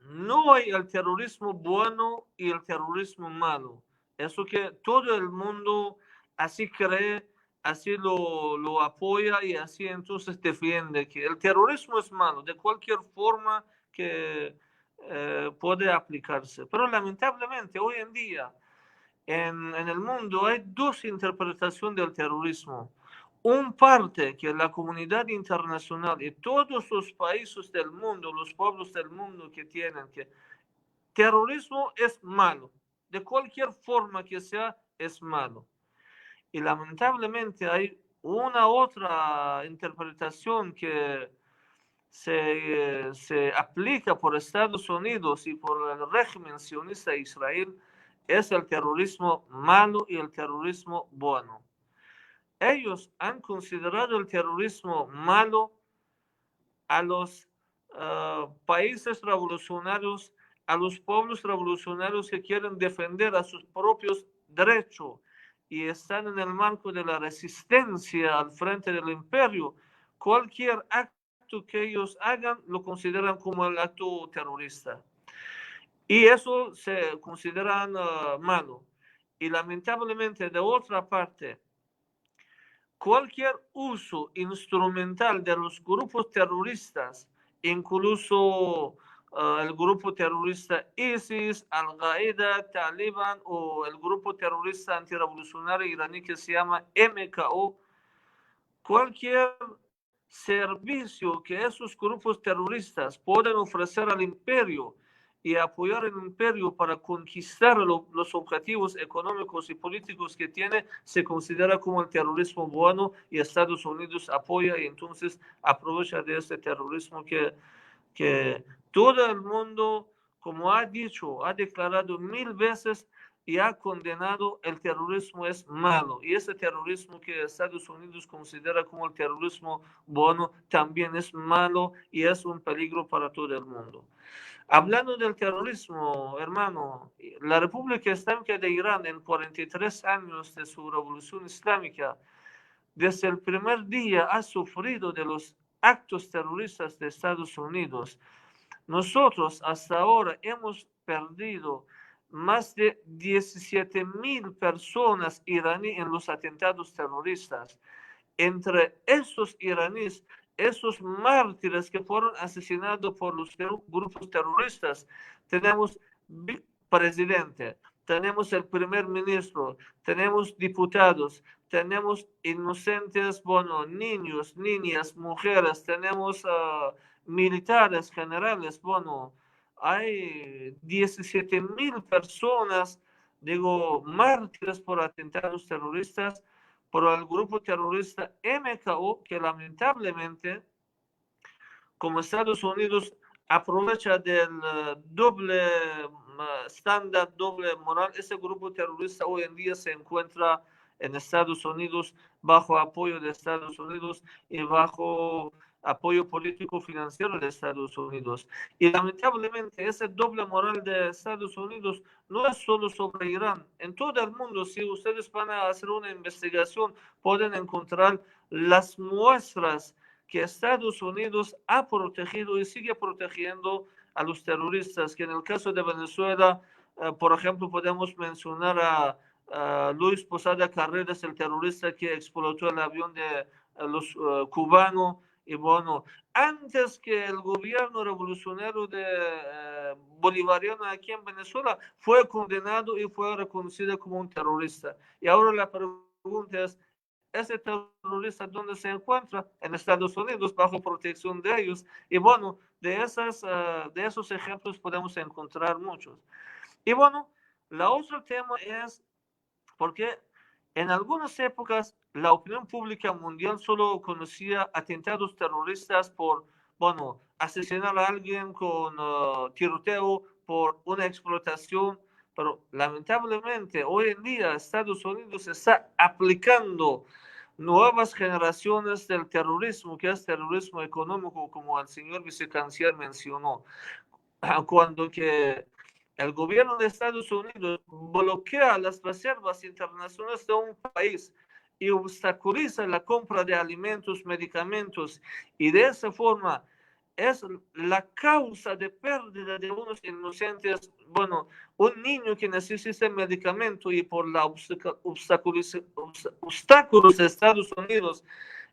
No hay el terrorismo bueno y el terrorismo malo. Eso que todo el mundo así cree, así lo apoya y así entonces defiende que el terrorismo es malo de cualquier forma que puede aplicarse. Pero lamentablemente hoy en día en el mundo hay dos interpretaciones del terrorismo. Un parte que la comunidad internacional y todos los países del mundo, los pueblos del mundo que tienen que terrorismo es malo, de cualquier forma que sea, es malo. Y lamentablemente hay una otra interpretación que se aplica por Estados Unidos y por el régimen sionista de Israel, es el terrorismo malo y el terrorismo bueno. Ellos han considerado el terrorismo malo a los países revolucionarios, a los pueblos revolucionarios que quieren defender a sus propios derechos y están en el marco de la resistencia al frente del imperio. Cualquier acto que ellos hagan lo consideran como el acto terrorista. Y eso se consideran malo. Y lamentablemente, de otra parte, cualquier uso instrumental de los grupos terroristas, incluso el grupo terrorista ISIS, Al-Qaeda, Talibán o el grupo terrorista antirrevolucionario iraní que se llama MKO, cualquier servicio que esos grupos terroristas pueden ofrecer al imperio y apoyar el imperio para conquistar los objetivos económicos y políticos que tiene, se considera como el terrorismo bueno y Estados Unidos apoya y entonces aprovecha de este terrorismo que todo el mundo, como ha dicho, ha declarado 1000 veces y ha condenado el terrorismo es malo. Y ese terrorismo que Estados Unidos considera como el terrorismo bueno también es malo y es un peligro para todo el mundo. Hablando del terrorismo, hermano, la República Islámica de Irán en 43 años de su revolución islámica, desde el primer día ha sufrido de los actos terroristas de Estados Unidos. Nosotros hasta ahora hemos perdido más de 17,000 personas iraníes en los atentados terroristas. Entre esos iraníes esos mártires que fueron asesinados por los grupos terroristas. Tenemos presidente, tenemos el primer ministro, tenemos diputados, tenemos inocentes, bueno, niños, niñas, mujeres, tenemos militares, generales, bueno, hay 17.000 personas, digo, mártires por atentados terroristas, por el grupo terrorista MKO, que lamentablemente, como Estados Unidos aprovecha del doble estándar, doble moral, ese grupo terrorista hoy en día se encuentra en Estados Unidos bajo apoyo de Estados Unidos y bajo apoyo político financiero de Estados Unidos. Y lamentablemente ese doble moral de Estados Unidos no es solo sobre Irán. En todo el mundo, si ustedes van a hacer una investigación, pueden encontrar las muestras que Estados Unidos ha protegido y sigue protegiendo a los terroristas, que en el caso de Venezuela, por ejemplo, podemos mencionar a Luis Posada Carreras, el terrorista que explotó el avión de los cubanos. Y bueno, antes que el gobierno revolucionario bolivariano aquí en Venezuela fue condenado y fue reconocido como un terrorista. Y ahora la pregunta es, ¿ese terrorista dónde se encuentra? En Estados Unidos, bajo protección de ellos. Y bueno, de esos ejemplos podemos encontrar muchos. Y bueno, la otro tema es porque en algunas épocas la opinión pública mundial solo conocía atentados terroristas por, bueno, asesinar a alguien con tiroteo, por una explotación, pero lamentablemente hoy en día Estados Unidos está aplicando nuevas generaciones del terrorismo, que es terrorismo económico, como el señor vicecanciller mencionó, cuando que el gobierno de Estados Unidos bloquea las reservas internacionales de un país y obstaculiza la compra de alimentos, medicamentos, y de esa forma es la causa de pérdida de unos inocentes, bueno, un niño que necesita medicamento y por la obstáculos de Estados Unidos,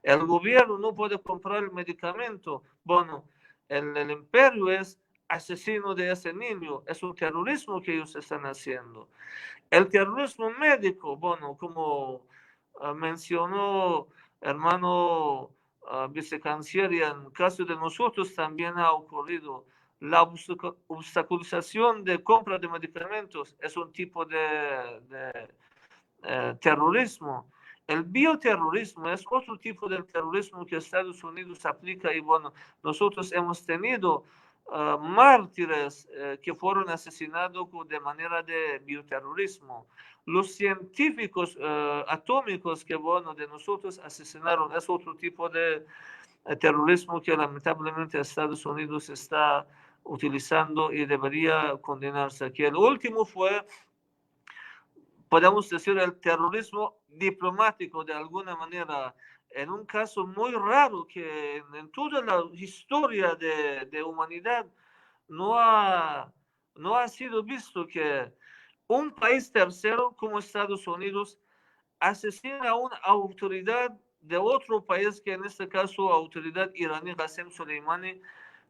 el gobierno no puede comprar el medicamento. Bueno, el imperio es asesino de ese niño, es un terrorismo que ellos están haciendo. El terrorismo médico, bueno, como mencionó hermano vicecanciller, y en caso de nosotros también ha ocurrido. La obstaculización de compra de medicamentos es un tipo de terrorismo. El bioterrorismo es otro tipo de terrorismo que Estados Unidos aplica, y bueno, nosotros hemos tenido mártires que fueron asesinados de manera de bioterrorismo. Los científicos atómicos que, bueno, de nosotros asesinaron es otro tipo de terrorismo que lamentablemente Estados Unidos está utilizando y debería condenarse. Que el último fue, podemos decir, el terrorismo diplomático de alguna manera, en un caso muy raro que en toda la historia de humanidad no ha sido visto que un país tercero como Estados Unidos asesina a una autoridad de otro país, que en este caso autoridad iraní, Qasem Soleimani,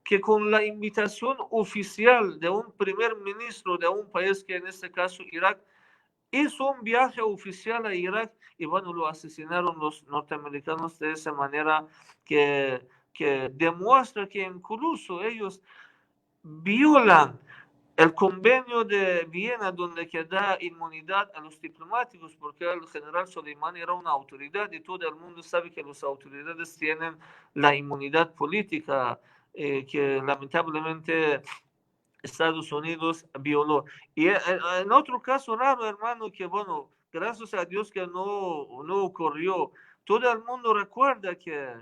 que con la invitación oficial de un primer ministro de un país, que en este caso Irak, hizo un viaje oficial a Irak, y bueno, lo asesinaron los norteamericanos de esa manera que demuestra que incluso ellos violan el convenio de Viena, donde da inmunidad a los diplomáticos, porque el general Soleimani era una autoridad y todo el mundo sabe que las autoridades tienen la inmunidad política, que lamentablemente Estados Unidos violó. Y en otro caso raro, hermano, que bueno, gracias a Dios que no ocurrió. Todo el mundo recuerda que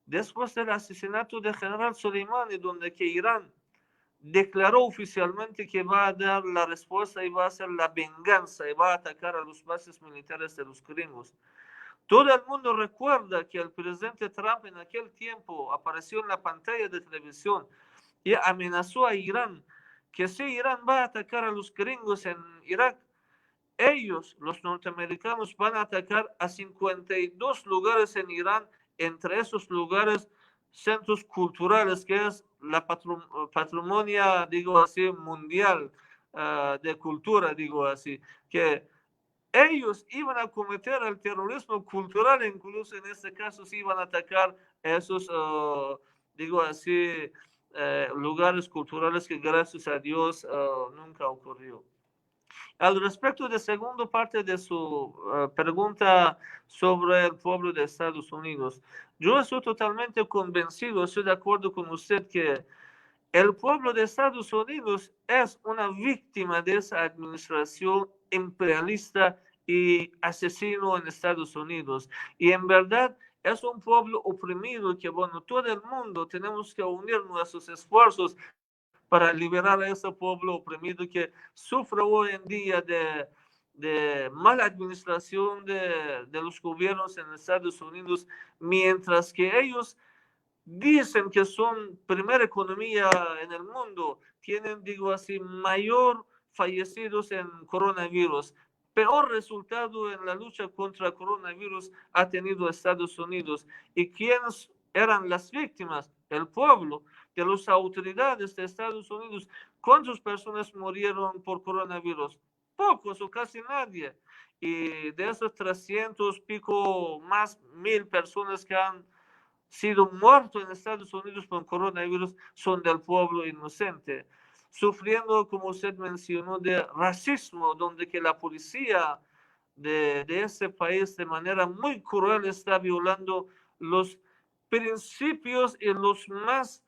después del asesinato del general Soleimani, donde que Irán declaró oficialmente que va a dar la respuesta y va a hacer la venganza y va a atacar a las bases militares de los gringos. Todo el mundo recuerda que el presidente Trump en aquel tiempo apareció en la pantalla de televisión y amenazó a Irán que si Irán va a atacar a los gringos en Irak, ellos, los norteamericanos, van a atacar a 52 lugares en Irán. Entre esos lugares centros culturales, que es la patrimonio, digo así, mundial de cultura, digo así, que ellos iban a cometer el terrorismo cultural, incluso en este caso se iban a atacar esos, digo así, lugares culturales que gracias a Dios nunca ocurrió. Al respecto de la segunda parte de su pregunta sobre el pueblo de Estados Unidos, yo estoy totalmente convencido, estoy de acuerdo con usted que el pueblo de Estados Unidos es una víctima de esa administración imperialista y asesino en Estados Unidos. Y en verdad es un pueblo oprimido que, bueno, todo el mundo tenemos que unir nuestros esfuerzos para liberar a ese pueblo oprimido que sufre hoy en día de mala administración de los gobiernos en Estados Unidos, mientras que ellos dicen que son primera economía en el mundo, tienen, digo así, mayor fallecidos en coronavirus. Peor resultado en la lucha contra el coronavirus ha tenido Estados Unidos. ¿Y quiénes eran las víctimas? El pueblo, de las autoridades de Estados Unidos. ¿Cuántas personas murieron por coronavirus? Pocos o casi nadie. Y de esos 300 pico más 1000 personas que han sido muertos en Estados Unidos por coronavirus son del pueblo inocente, sufriendo, como usted mencionó, de racismo, donde que la policía de ese país de manera muy cruel está violando los principios y los más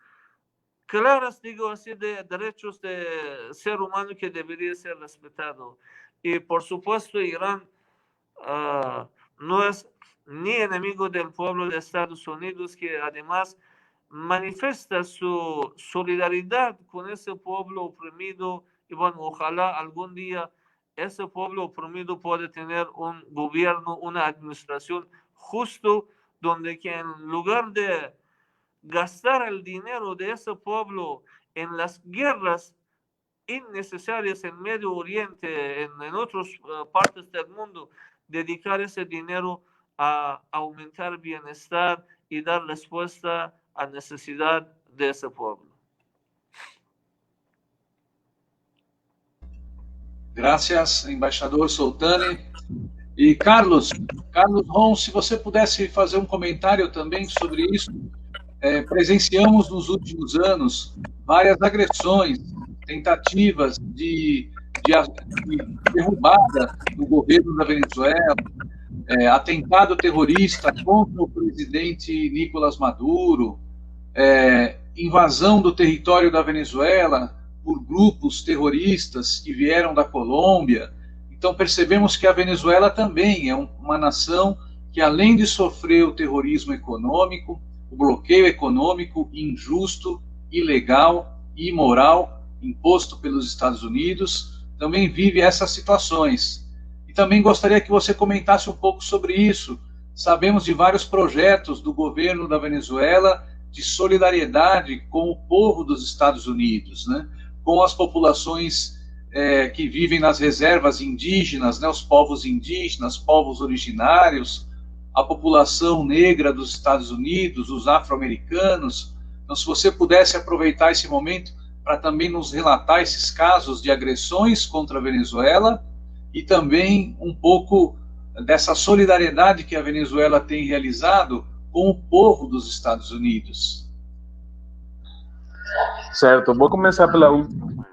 claros, digo así, de derechos de ser humano que debería ser respetado. Y por supuesto, Irán no es ni enemigo del pueblo de Estados Unidos, que además manifiesta su solidaridad con ese pueblo oprimido. Y bueno, ojalá algún día ese pueblo oprimido pueda tener un gobierno, una administración justo, donde que en lugar de gastar el dinero de ese pueblo en las guerras innecesarias en Medio Oriente, en otras partes del mundo, dedicar ese dinero a aumentar bienestar y dar respuesta a necesidad de ese pueblo. Gracias, embaixador Soltani. E Carlos Ron, se você pudesse fazer um comentário também sobre isso. Presenciamos nos últimos anos várias agressões, tentativas de derrubada do governo da Venezuela, atentado terrorista contra o presidente Nicolás Maduro, invasão do território da Venezuela por grupos terroristas que vieram da Colômbia. Então percebemos que a Venezuela também é uma nação que, além de sofrer o terrorismo econômico, o bloqueio econômico injusto, ilegal e imoral imposto pelos Estados Unidos, também vive essas situações. E também gostaria que você comentasse um pouco sobre isso. Sabemos de vários projetos do governo da Venezuela de solidariedade com o povo dos Estados Unidos, né? Com as populações que vivem nas reservas indígenas, né? Os povos indígenas, povos originários, a população negra dos Estados Unidos, os afro-americanos. Então, se você pudesse aproveitar esse momento para também nos relatar esses casos de agressões contra a Venezuela e também um pouco dessa solidariedade que a Venezuela tem realizado com o povo dos Estados Unidos. Certo, vou começar pela última.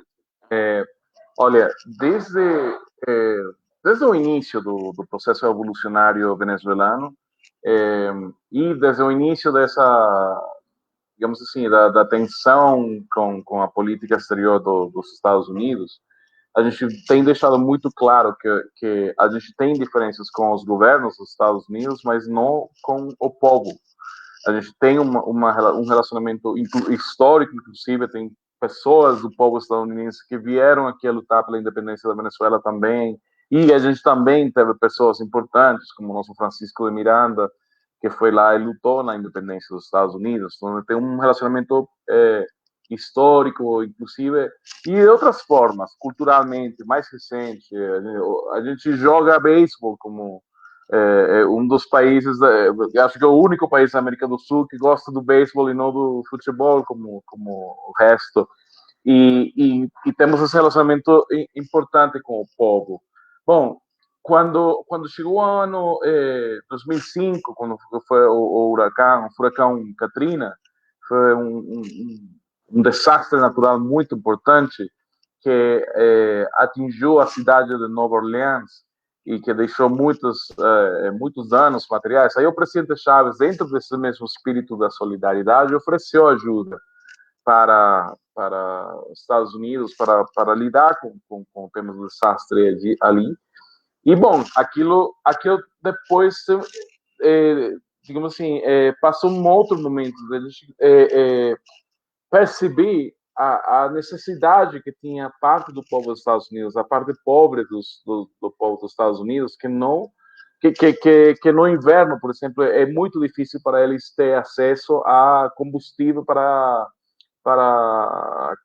Olha, desde o início do processo revolucionário venezuelano e desde o início dessa, digamos assim, da tensão com a política exterior dos Estados Unidos, a gente tem deixado muito claro que a gente tem diferenças com os governos dos Estados Unidos, mas não com o povo. A gente tem um relacionamento histórico, inclusive, tem pessoas do povo estadunidense que vieram aqui a lutar pela independência da Venezuela também, e a gente também teve pessoas importantes, como o nosso Francisco de Miranda, que foi lá e lutou na independência dos Estados Unidos. Então, tem um relacionamento histórico, inclusive, e de outras formas, culturalmente, mais recente. A gente joga beisebol como É um dos países, acho que é o único país da América do Sul que gosta do beisebol e não do futebol como o resto. E temos esse relacionamento importante com o povo. Bom, quando chegou o ano 2005, quando foi o furacão Katrina, foi um desastre natural muito importante que atingiu a cidade de Nova Orleans e que deixou muitos danos materiais. Aí o presidente Chávez, dentro desse mesmo espírito da solidariedade, ofereceu ajuda para os Estados Unidos para lidar com o tema do desastre ali. E, bom, aquilo depois, digamos assim, passou um outro momento de a gente perceber a necessidade que tinha parte do povo dos Estados Unidos, a parte pobre do povo dos Estados Unidos, que no inverno, por exemplo, é muito difícil para eles ter acesso a combustível para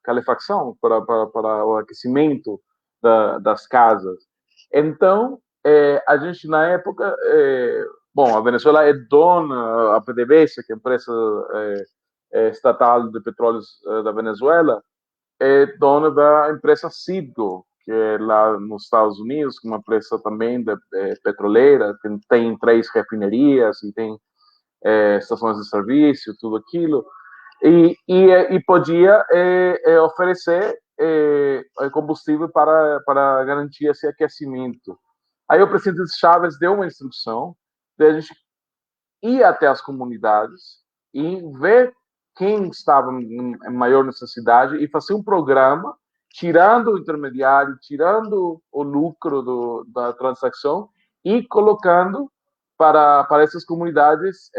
calefacção, para o aquecimento das casas. Então, a gente, na época, bom, a Venezuela é dona, a PDVSA, que é a empresa estatal de petróleos da Venezuela, é dona da empresa Citgo, que é lá nos Estados Unidos, que é uma empresa também petroleira, tem 3 refinerias e tem estações de serviço, tudo aquilo. E podia oferecer combustível para garantir esse aquecimento. Aí o presidente Chávez deu uma instrução de a gente ir até as comunidades e ver quem estava em maior necessidade e fazer um programa tirando o intermediário, tirando o lucro da transação e colocando para essas comunidades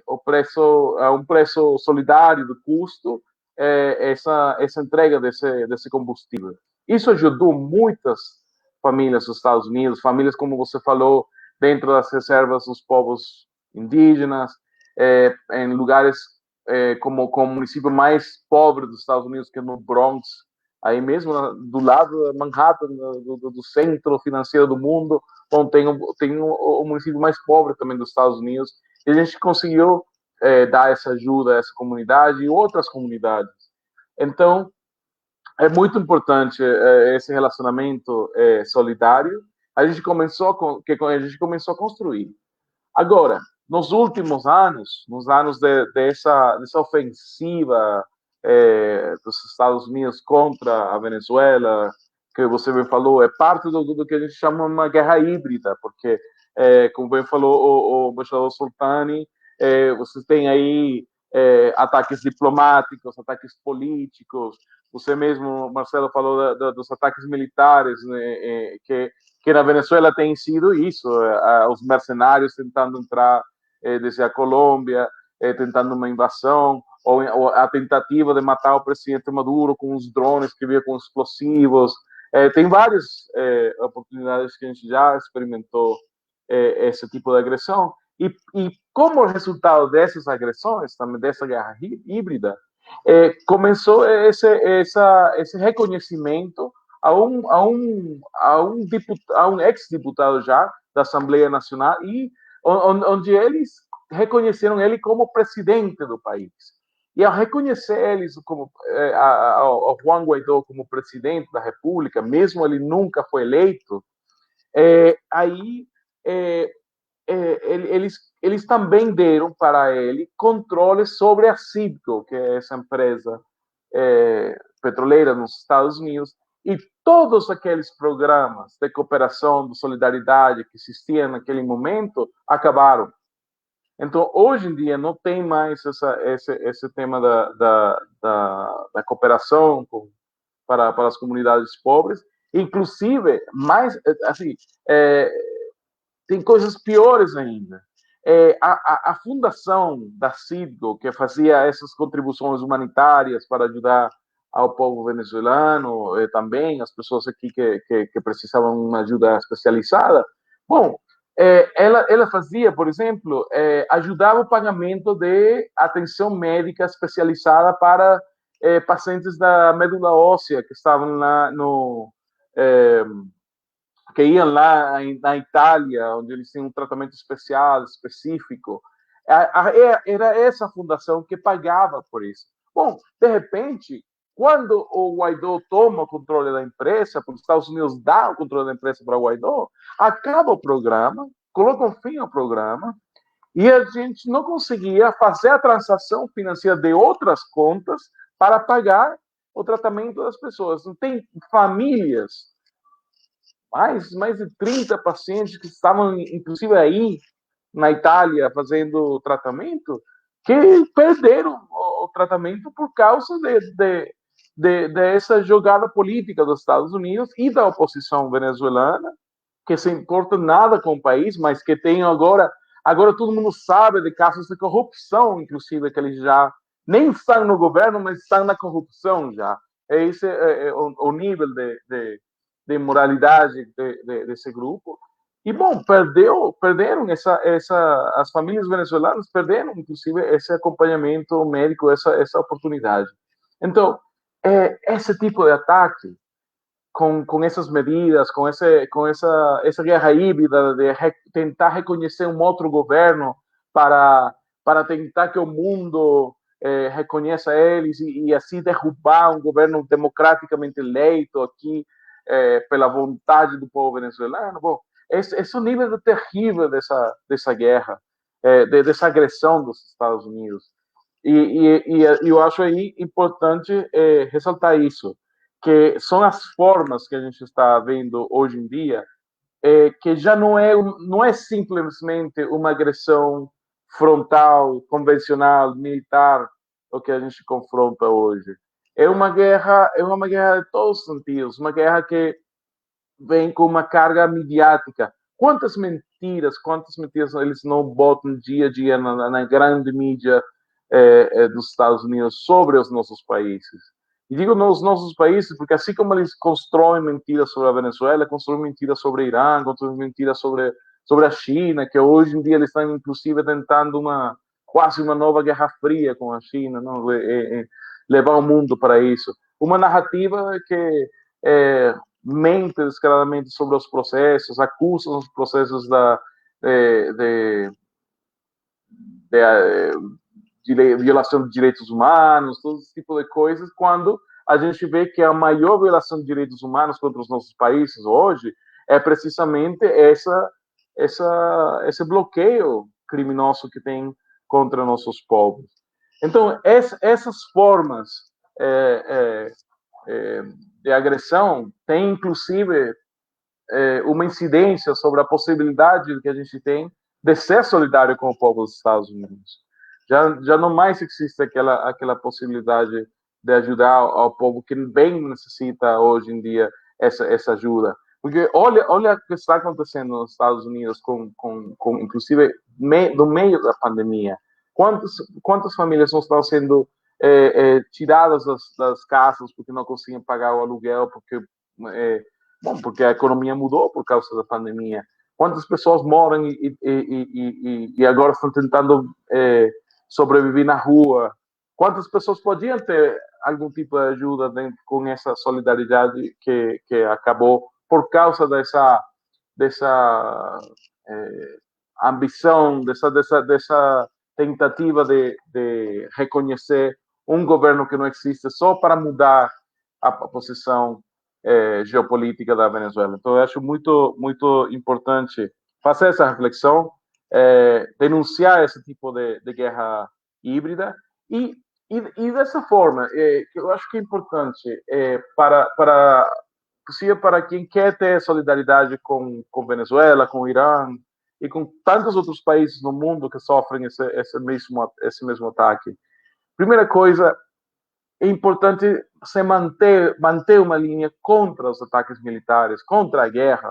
um preço solidário do custo, essa entrega desse combustível. Isso ajudou muitas famílias dos Estados Unidos, famílias, como você falou, dentro das reservas dos povos indígenas, em lugares como o município mais pobre dos Estados Unidos, que é no Bronx, aí mesmo do lado de Manhattan, do centro financeiro do mundo, bom, tem o município mais pobre também dos Estados Unidos, e a gente conseguiu dar essa ajuda a essa comunidade e outras comunidades. Então, é muito importante esse relacionamento solidário. A gente começou a construir. Agora, nos últimos anos, nos anos dessa ofensiva dos Estados Unidos contra a Venezuela, que você bem falou, é parte do que a gente chama uma guerra híbrida, porque, como bem falou o embaixador Soltani, você tem aí ataques diplomáticos, ataques políticos, você mesmo, Marcelo, falou dos ataques militares, né, que na Venezuela tem sido isso, os mercenários tentando entrar desde a Colômbia, tentando uma invasão, ou a tentativa de matar o presidente Maduro com os drones que vinham com explosivos. Tem várias oportunidades que a gente já experimentou esse tipo de agressão. E como resultado dessas agressões, também dessa guerra híbrida, começou esse reconhecimento a um ex-deputado já da Assembleia Nacional, e onde eles reconheceram ele como presidente do país. E ao reconhecer eles como o Juan Guaidó como presidente da República, mesmo ele nunca foi eleito, aí eles também deram para ele controle sobre a Citgo, que é essa empresa petroleira nos Estados Unidos, e todos aqueles programas de cooperação, de solidariedade que existiam naquele momento acabaram. Então, hoje em dia, não tem mais esse tema da cooperação para as comunidades pobres. Inclusive, mais, assim, tem coisas piores ainda. A fundação da Citgo, que fazia essas contribuições humanitárias para ajudar ao povo venezuelano, também as pessoas aqui que precisavam de uma ajuda especializada, bom, ela fazia, por exemplo, ajudava o pagamento de atenção médica especializada para pacientes da medula óssea que estavam lá porque iam lá na Itália, onde eles tinham um tratamento especial, específico. Era essa fundação que pagava por isso. Bom, de repente, quando o Guaidó toma o controle da empresa, porque os Estados Unidos dão o controle da empresa para o Guaidó, acaba o programa, colocam fim ao programa, e a gente não conseguia fazer a transação financeira de outras contas para pagar o tratamento das pessoas. Não tem famílias, mais de 30 pacientes que estavam, inclusive, aí na Itália fazendo tratamento, que perderam o tratamento por causa dessa jogada política dos Estados Unidos e da oposição venezuelana, que se importa nada com o país, mas que tem agora todo mundo sabe de casos de corrupção, inclusive, que eles já nem estão no governo, mas estão na corrupção já. Esse é o nível de moralidade desse grupo. E, bom, perderam as famílias venezuelanas perderam, inclusive, esse acompanhamento médico, essa oportunidade. Então, esse tipo de ataque, com essas medidas, com essa guerra híbrida de tentar reconhecer um outro governo para tentar que o mundo reconheça eles e assim derrubar um governo democraticamente eleito aqui pela vontade do povo venezuelano. Bom, esse é o nível terrível dessa guerra, dessa agressão dos Estados Unidos. E eu acho aí importante ressaltar isso, que são as formas que a gente está vendo hoje em dia, que já não é simplesmente uma agressão frontal, convencional, militar, o que a gente confronta hoje. É uma guerra de todos os sentidos, uma guerra que vem com uma carga midiática. Quantas mentiras eles não botam dia a dia na grande mídia dos Estados Unidos sobre os nossos países. E digo nos nossos países porque assim como eles constroem mentiras sobre a Venezuela, constroem mentiras sobre o Irã, constroem mentiras sobre a China, que hoje em dia eles estão inclusive tentando quase uma nova guerra fria com a China, não? Levar o mundo para isso. Uma narrativa que mente descaradamente sobre os processos, acusa os processos de violação de direitos humanos, todo esse tipo de coisas, quando a gente vê que a maior violação de direitos humanos contra os nossos países hoje é precisamente esse bloqueio criminoso que tem contra nossos povos. Então, essas formas de agressão têm, inclusive, uma incidência sobre a possibilidade que a gente tem de ser solidário com o povo dos Estados Unidos. Já não mais existe aquela possibilidade de ajudar ao povo que bem necessita hoje em dia essa ajuda. Porque olha o que está acontecendo nos Estados Unidos, inclusive no meio da pandemia. Quantas famílias não estão sendo tiradas das casas porque não conseguem pagar o aluguel, porque a economia mudou por causa da pandemia. Quantas pessoas moram e agora estão tentando sobreviver na rua? Quantas pessoas podiam ter algum tipo de ajuda com essa solidariedade que acabou por causa dessa ambição, dessa tentativa de reconhecer um governo que não existe só para mudar a posição geopolítica da Venezuela. Então, eu acho muito, muito importante fazer essa reflexão, denunciar esse tipo de guerra híbrida e dessa forma, eu acho que é importante para quem quer ter solidariedade com Venezuela, com o Irã e com tantos outros países no mundo que sofrem esse mesmo ataque. Primeira coisa, é importante se manter uma linha contra os ataques militares, contra a guerra.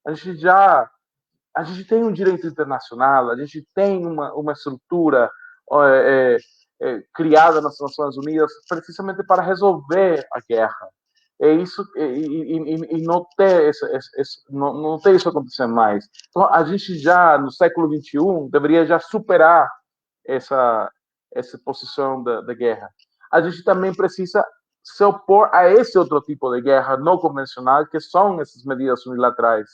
A gente tem um direito internacional, a gente tem uma estrutura criada nas Nações Unidas precisamente para resolver a guerra. É isso, e não ter isso acontecer mais. Então, a gente já, no século XXI, deveria já superar essa posição da guerra. A gente também precisa se opor a esse outro tipo de guerra não convencional, que são essas medidas unilaterais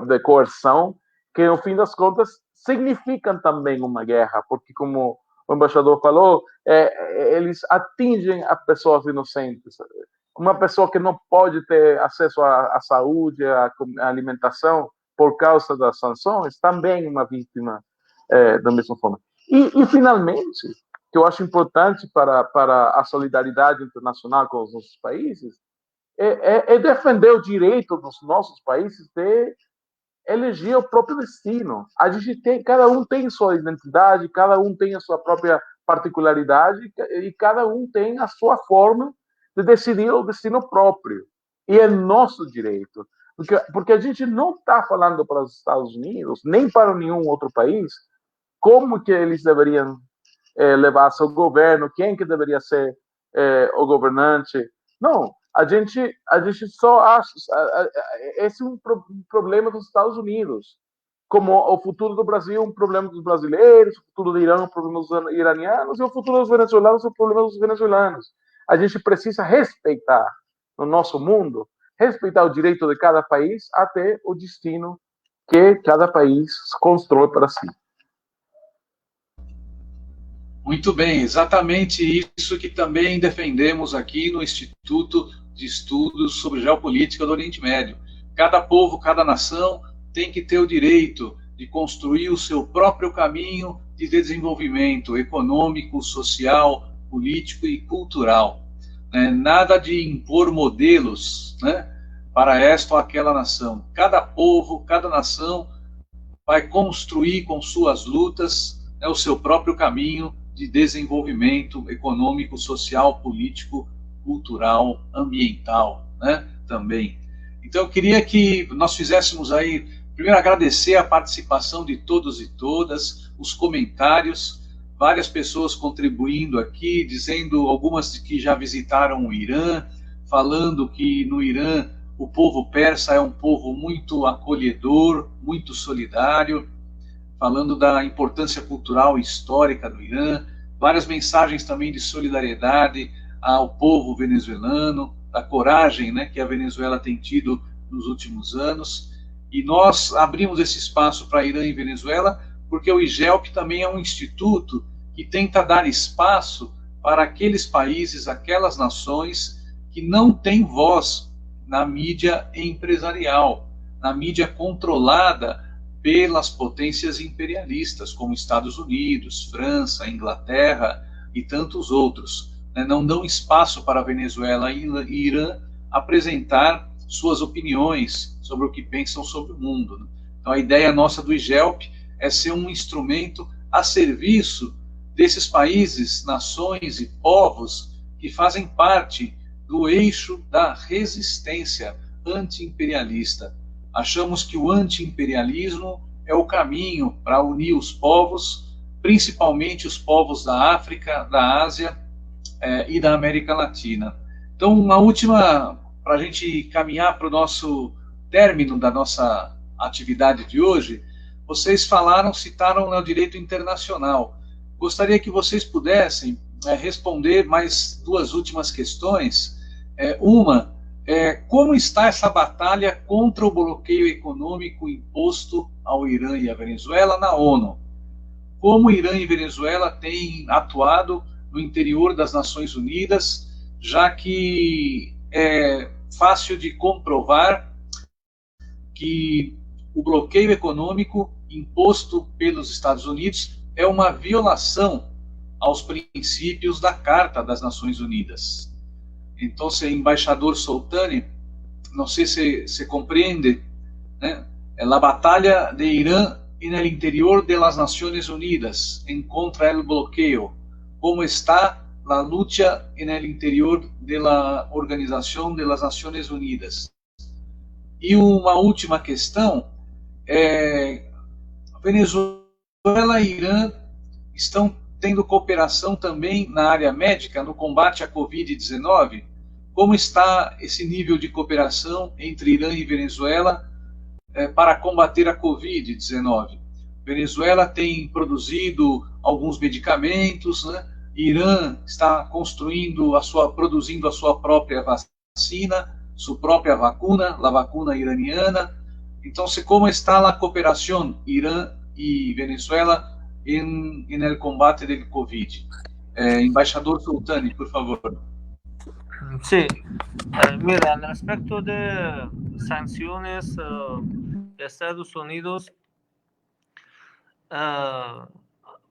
de coerção, que no fim das contas significam também uma guerra, porque como o embaixador falou, eles atingem as pessoas inocentes. Uma pessoa que não pode ter acesso à saúde, à alimentação, por causa das sanções, também é uma vítima da mesma forma. E finalmente, que eu acho importante para a solidariedade internacional com os nossos países, é defender o direito dos nossos países de eleger o próprio destino. A gente cada um tem sua identidade, cada um tem a sua própria particularidade e cada um tem a sua forma de decidir o destino próprio. E é nosso direito. Porque a gente não está falando para os Estados Unidos, nem para nenhum outro país, como que eles deveriam levar seu governo, quem que deveria ser o governante. Não, a gente só acha... Esse é um problema dos Estados Unidos. Como o futuro do Brasil é um problema dos brasileiros, o futuro do Irã é um problema dos iranianos, e o futuro dos venezuelanos é um problema dos venezuelanos. A gente precisa respeitar no nosso mundo, respeitar o direito de cada país até o destino que cada país constrói para si. Muito bem, exatamente isso que também defendemos aqui no Instituto de Estudos sobre Geopolítica do Oriente Médio. Cada povo, cada nação tem que ter o direito de construir o seu próprio caminho de desenvolvimento econômico, social, político e cultural. Nada de impor modelos, para esta ou aquela nação. Cada povo, cada nação vai construir com suas lutas o seu próprio caminho de desenvolvimento econômico, social, político, cultural, ambiental, também. Então, eu queria que nós fizéssemos aí, primeiro agradecer a participação de todos e todas, os comentários, várias pessoas contribuindo aqui, dizendo, algumas que já visitaram o Irã, falando que no Irã o povo persa é um povo muito acolhedor, muito solidário, falando da importância cultural e histórica do Irã, várias mensagens também de solidariedade ao povo venezuelano, da coragem que a Venezuela tem tido nos últimos anos. E nós abrimos esse espaço para Irã e Venezuela porque o IGELP também é um instituto que tenta dar espaço para aqueles países, aquelas nações que não têm voz na mídia empresarial, na mídia controlada pelas potências imperialistas, como Estados Unidos, França, Inglaterra e tantos outros. Não dão espaço para a Venezuela e Irã apresentar suas opiniões sobre o que pensam sobre o mundo. Então, a ideia nossa do IGELP é ser um instrumento a serviço desses países, nações e povos que fazem parte do eixo da resistência anti-imperialista. Achamos que o anti-imperialismo é o caminho para unir os povos, principalmente os povos da África, da Ásia e da América Latina. Então, uma última, para a gente caminhar para o nosso término da nossa atividade de hoje, vocês citaram o direito internacional. Gostaria que vocês pudessem responder mais duas últimas questões. Uma, como está essa batalha contra o bloqueio econômico imposto ao Irã e à Venezuela na ONU? Como o Irã e Venezuela têm atuado no interior das Nações Unidas, já que é fácil de comprovar que o bloqueio econômico imposto pelos Estados Unidos é uma violação aos princípios da Carta das Nações Unidas. Então, embaixador Soltani, não sei se se compreende, a batalha de Irã en el interior de las Naciones Unidas en contra el bloqueo, como está la lucha en el interior de la Organización de las Naciones Unidas. E uma última questão, Venezuela e Irã estão tendo cooperação também na área médica, no combate à Covid-19. Como está esse nível de cooperação entre Irã e Venezuela para combater a Covid-19? Venezuela tem produzido alguns medicamentos, Irã está produzindo a sua própria vacina. su propia vacuna, la vacuna iraniana. Entonces, ¿cómo está la cooperación Irán y Venezuela en el combate del COVID? Embajador Sultani, por favor. Sí, mira, al respecto de sanciones de Estados Unidos,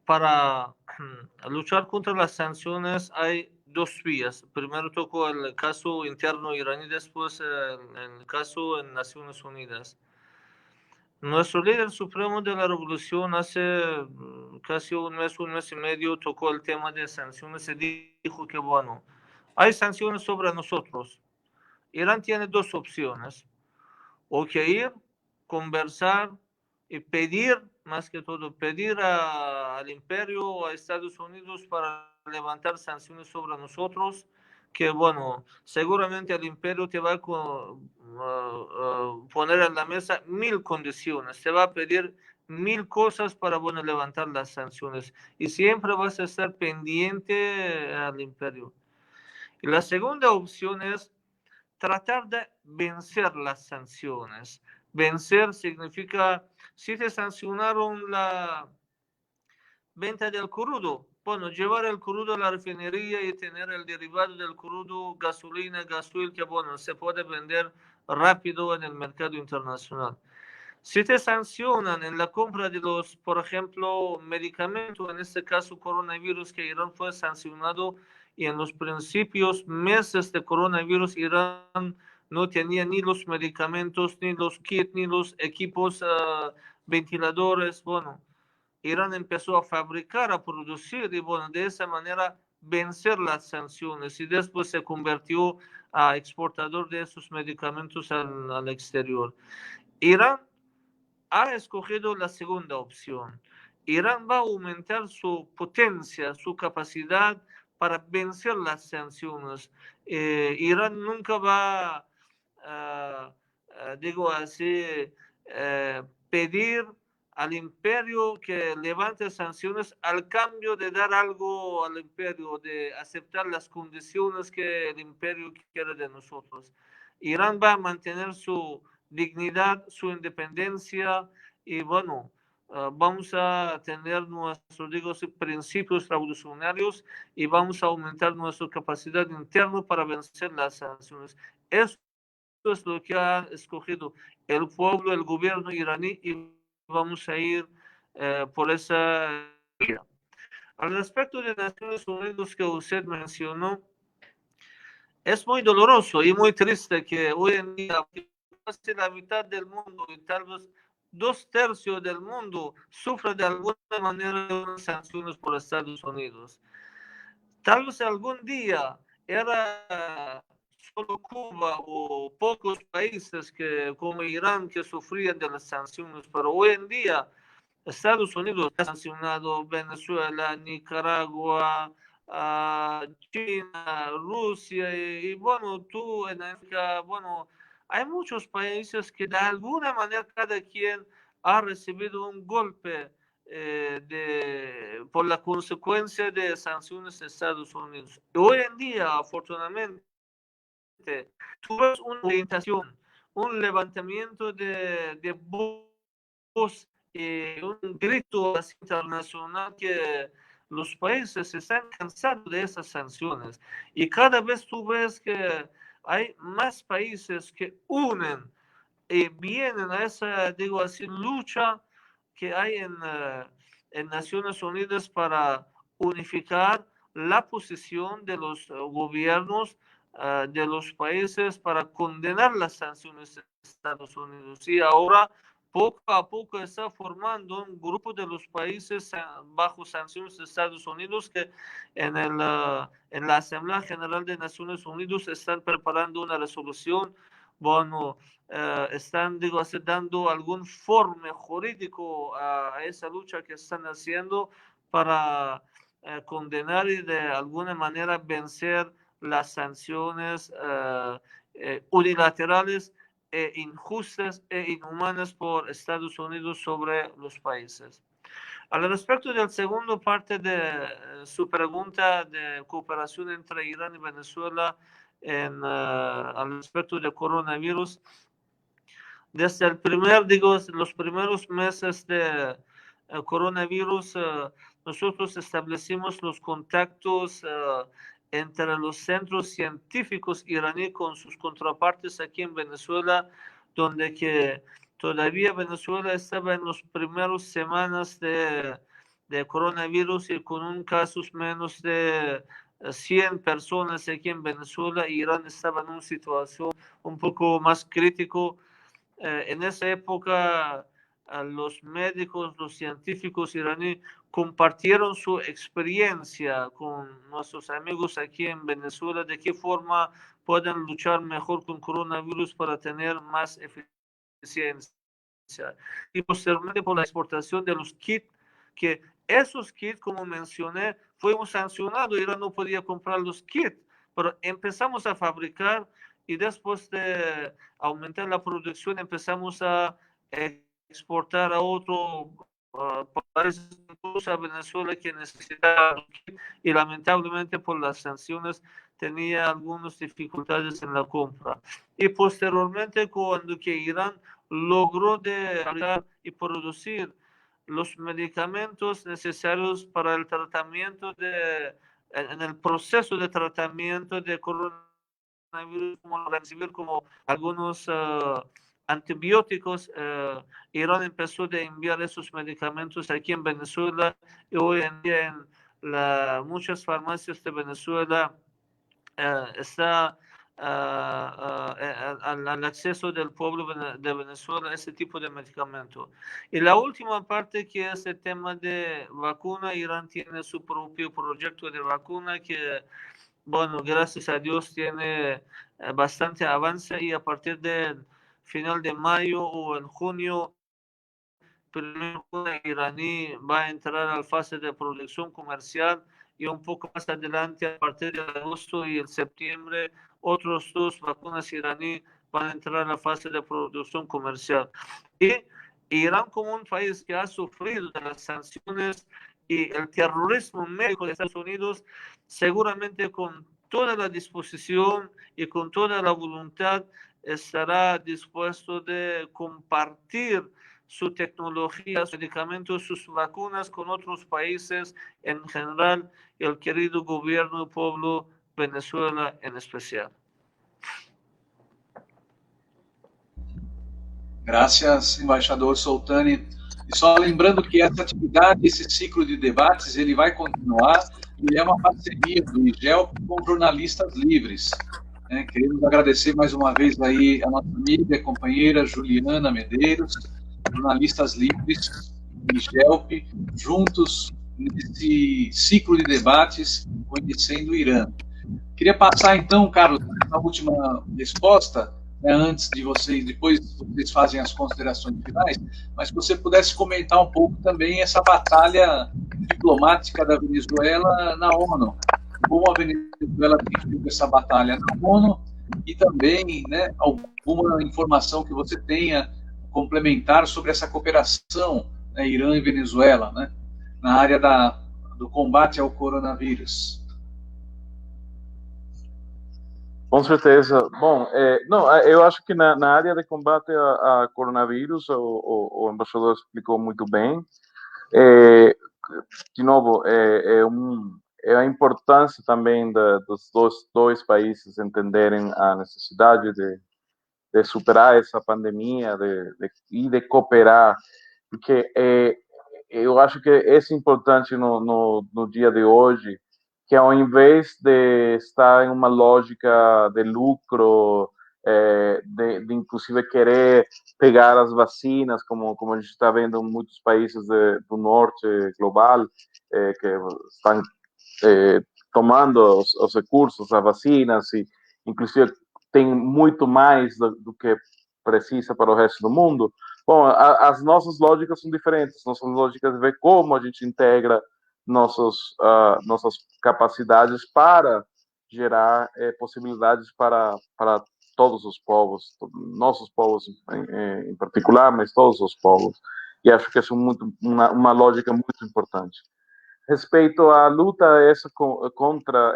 para luchar contra las sanciones hay dos vías. Primero tocó el caso interno iraní, después el caso en Naciones Unidas. Nuestro líder supremo de la revolución hace casi un mes y medio tocó el tema de sanciones y dijo que bueno, hay sanciones sobre nosotros. Irán tiene dos opciones, o que ir, conversar y pedir, más que todo, pedir al imperio o a Estados Unidos para levantar sanciones sobre nosotros, que bueno, seguramente el imperio te va a poner en la mesa 1000 condiciones, te va a pedir 1000 cosas para bueno, levantar las sanciones y siempre vas a estar pendiente al imperio. Y la segunda opción es tratar de vencer las sanciones. Vencer significa, si te sancionaron la venta del crudo, bueno, llevar el crudo a la refinería y tener el derivado del crudo, gasolina, gasoil, que bueno, se puede vender rápido en el mercado internacional. Si te sancionan en la compra de los, por ejemplo, medicamentos, en este caso coronavirus, que Irán fue sancionado y en los principios meses de coronavirus Irán no tenía ni los medicamentos, ni los kits, ni los equipos ventiladores. Bueno, Irán empezó a fabricar, a producir y bueno, de esa manera vencer las sanciones y después se convirtió a exportador de esos medicamentos al exterior. Irán ha escogido la segunda opción. Irán va a aumentar su potencia, su capacidad para vencer las sanciones. Irán nunca va, digo así, pedir al imperio que levante sanciones al cambio de dar algo al imperio, de aceptar las condiciones que el imperio quiere de nosotros. Irán va a mantener su dignidad, su independencia y bueno, vamos a tener nuestros digo, principios revolucionarios y vamos a aumentar nuestra capacidad interna para vencer las sanciones. Eso es lo que ha escogido el pueblo, el gobierno iraní y vamos a ir por esa vía. Al respecto de Naciones Unidas que usted mencionó, es muy doloroso y muy triste que hoy en día casi la mitad del mundo y tal vez 2/3 del mundo sufre de alguna manera de unas sanciones por Estados Unidos. Tal vez algún día era solo Cuba o pocos países que, como Irán que sufrían de las sanciones, pero hoy en día Estados Unidos ha sancionado Venezuela, Nicaragua, China, Rusia y bueno, tú en África, bueno, hay muchos países que de alguna manera cada quien ha recibido un golpe por la consecuencia de sanciones de Estados Unidos. Y hoy en día, afortunadamente, tú ves una orientación, un levantamiento de voz, un grito internacional que los países están cansados de esas sanciones y cada vez tú ves que hay más países que unen y vienen a esa, digo así, lucha que hay en Naciones Unidas para unificar la posición de los gobiernos de los países para condenar las sanciones de Estados Unidos. Y ahora, poco a poco, está formando un grupo de los países bajo sanciones de Estados Unidos que en la Asamblea General de Naciones Unidas están preparando una resolución. Bueno, están, digo así, dando algún forma jurídico a esa lucha que están haciendo para condenar y de alguna manera vencer las sanciones unilaterales e injustas e inhumanas por Estados Unidos sobre los países. Al respecto del segundo parte de su pregunta de cooperación entre Irán y Venezuela, al respecto de coronavirus. Desde los primeros meses de coronavirus, nosotros establecimos los contactos entre los centros científicos iraníes con sus contrapartes aquí en Venezuela, donde que todavía Venezuela estaba en las primeras semanas de coronavirus y con un casos menos de 100 personas aquí en Venezuela. Irán estaba en una situación un poco más crítico. En esa época, los médicos, los científicos iraníes compartieron su experiencia con nuestros amigos aquí en Venezuela, de qué forma pueden luchar mejor con coronavirus para tener más eficiencia. Y posteriormente por la exportación de los kits, que esos kits, como mencioné, fuimos sancionados, Irán no podía comprar los kits, pero empezamos a fabricar y después de aumentar la producción empezamos a exportar a otros países, incluso a Venezuela, que necesitaba, y lamentablemente por las sanciones tenía algunas dificultades en la compra. Y posteriormente, cuando que Irán logró fabricar y producir los medicamentos necesarios para el tratamiento en el proceso de tratamiento de coronavirus, como recibir como algunos antibióticos, Irán empezó a enviar esos medicamentos aquí en Venezuela, y hoy en día en muchas farmacias de Venezuela está al acceso del pueblo de Venezuela ese tipo de medicamento. Y la última parte, que es el tema de vacuna, Irán tiene su propio proyecto de vacuna que, bueno, gracias a Dios tiene bastante avance, y a partir del final de mayo o en junio, primero una iraní va a entrar a la fase de producción comercial, y un poco más adelante, a partir de agosto y el septiembre, otros 2 vacunas iraníes van a entrar a la fase de producción comercial. Y Irán, como un país que ha sufrido de las sanciones y el terrorismo médico de Estados Unidos, seguramente con toda la disposición y con toda la voluntad estará dispuesto de compartir su tecnología, sus medicamentos, sus vacunas con otros países en general, y el querido gobierno y pueblo Venezuela en especial. Graças, embaixador Soltani. E só lembrando que essa atividade, esse ciclo de debates, ele vai continuar, e é uma parceria do IGELP com jornalistas livres. Queremos agradecer mais uma vez aí a nossa amiga e companheira Juliana Medeiros, jornalistas livres, IGELP, juntos nesse ciclo de debates conhecendo o Irã. Queria passar então, Carlos, a última resposta, antes de vocês, depois vocês fazem as considerações finais, mas se você pudesse comentar um pouco também essa batalha diplomática da Venezuela na ONU, como a Venezuela tem feito essa batalha na ONU, e também, né, alguma informação que você tenha complementar sobre essa cooperação, né, Irã e Venezuela, né, na área do combate ao coronavírus. Com certeza. Bom, não, eu acho que na área de combate a coronavírus, o embaixador explicou muito bem. De novo, é a importância também dos dois países entenderem a necessidade de superar essa pandemia e de cooperar, porque eu acho que é importante no dia de hoje, que ao invés de estar em uma lógica de lucro, de inclusive querer pegar as vacinas, como a gente está vendo em muitos países do norte global, que estão tomando os recursos, as vacinas, e inclusive tem muito mais do que precisa para o resto do mundo. Bom, as nossas lógicas são diferentes, nossas lógicas de ver como a gente integra nossas capacidades para gerar possibilidades para todos os povos, nossos povos em particular, mas todos os povos. E acho que isso é uma lógica muito importante. Respeito à luta essa contra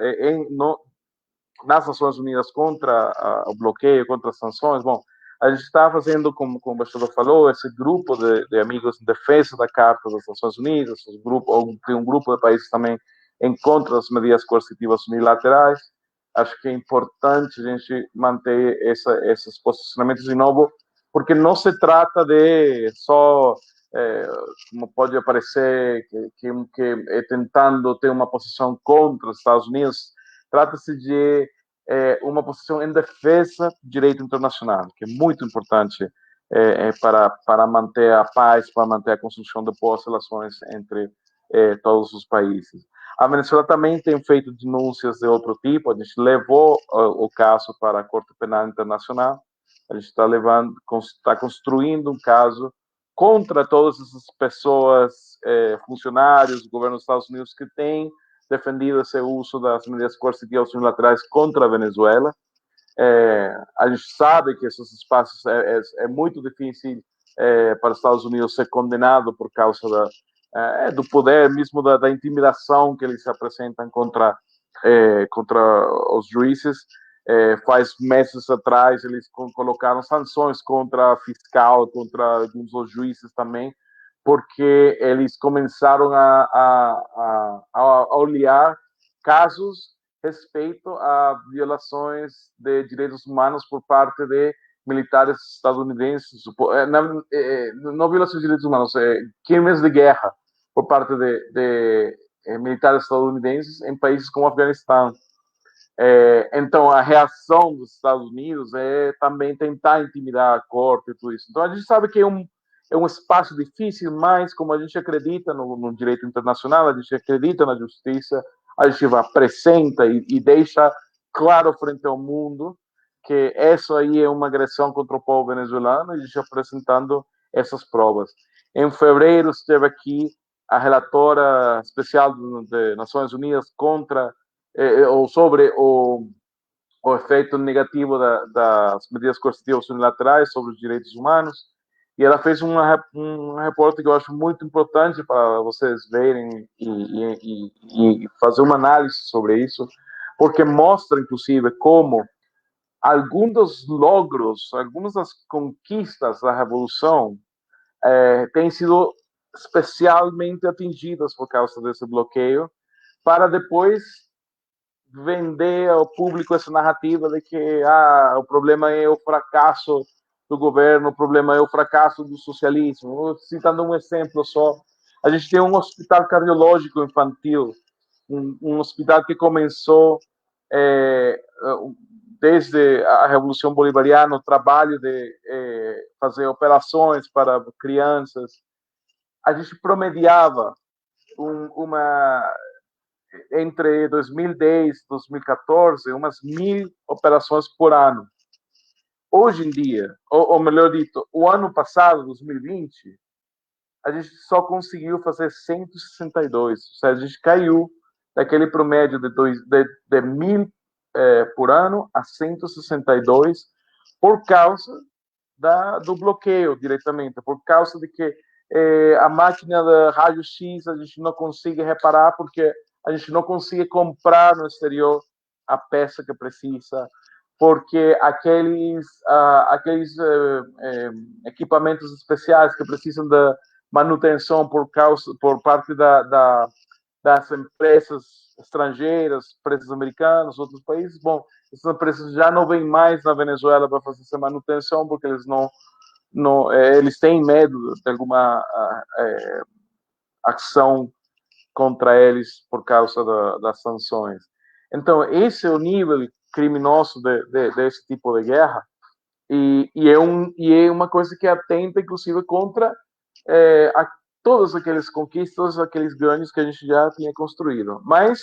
nas Nações Unidas contra o bloqueio, contra as sanções. Bom, a gente está fazendo, como o embaixador falou, esse grupo de amigos em defesa da Carta das Nações Unidas, tem um grupo de países também em contra das medidas coercitivas unilaterais. Acho que é importante a gente manter esses posicionamentos de novo, porque não se trata de só, como pode aparecer, que é tentando ter uma posição contra os Estados Unidos. Trata-se de uma posição em defesa do direito internacional, que é muito importante para manter a paz, para manter a construção de boas relações entre todos os países. A Venezuela também tem feito denúncias de outro tipo. A gente levou o caso para a Corte Penal Internacional. A gente está construindo um caso contra todas essas pessoas, funcionários do governo dos Estados Unidos que têm defendido esse uso das medidas coercitivas unilaterais contra a Venezuela. A gente sabe que esses espaços é muito difícil para os Estados Unidos ser condenado por causa do poder, mesmo da intimidação que eles apresentam contra os juízes. Faz meses atrás, eles colocaram sanções contra a fiscal, contra alguns dos juízes também, porque eles começaram a olhar casos respeito a violações de direitos humanos por parte de militares estadunidenses, não violações de direitos humanos, crimes de guerra por parte de militares estadunidenses em países como o Afeganistão. Então, a reação dos Estados Unidos é também tentar intimidar a corte e tudo isso. Então, a gente sabe que é um espaço difícil, mas como a gente acredita no direito internacional, a gente acredita na justiça, a gente apresenta e deixa claro frente ao mundo que isso aí é uma agressão contra o povo venezuelano, e a gente apresentando essas provas. Em fevereiro esteve aqui a relatora especial das Nações Unidas ou sobre o efeito negativo das medidas coercitivas unilaterais sobre os direitos humanos, e ela fez um reporte que eu acho muito importante para vocês verem e fazer uma análise sobre isso, porque mostra, inclusive, como alguns dos logros, algumas das conquistas da Revolução têm sido especialmente atingidas por causa desse bloqueio, para depois vender ao público essa narrativa de que o problema é o fracasso do governo, o problema é o fracasso do socialismo. Citando um exemplo só, a gente tem um hospital cardiológico infantil, um hospital que começou desde a Revolução Bolivariana, o trabalho de fazer operações para crianças. A gente promediava entre 2010 e 2014, umas 1.000 operações por ano. Hoje em dia, ou melhor dito, o ano passado, 2020, a gente só conseguiu fazer 162. Ou seja, a gente caiu daquele promédio de 1.000 por ano a 162 por causa do bloqueio diretamente, por causa de que a máquina de raio-x a gente não consegue reparar porque a gente não consegue comprar no exterior a peça que precisa, porque aqueles equipamentos especiais que precisam de manutenção por parte das empresas estrangeiras, empresas americanas, outros países, bom, essas empresas já não vêm mais na Venezuela para fazer essa manutenção, porque eles têm medo de alguma ação contra eles por causa das sanções. Então, esse é o nível criminoso desse tipo de guerra, e é uma coisa que atenta, inclusive, contra todas aquelas conquistas, aqueles ganhos que a gente já tinha construído. Mas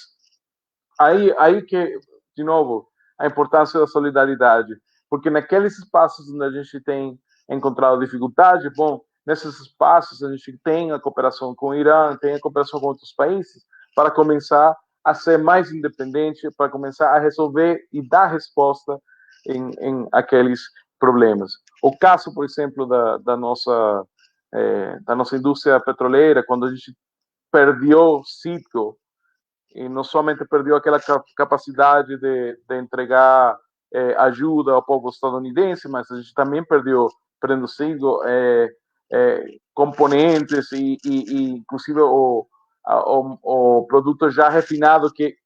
aí que, de novo, a importância da solidariedade, porque naqueles espaços onde a gente tem encontrado dificuldade, bom, nesses espaços a gente tem a cooperação com o Irã, tem a cooperação com outros países, para começar a ser mais independente, para começar a resolver e dar resposta em aqueles problemas. O caso, por exemplo, da nossa indústria petroleira, quando a gente perdeu Citgo não somente perdeu aquela capacidade de entregar ajuda ao povo estadunidense, mas a gente também perdeu produzindo componentes e inclusive o produto já refinado que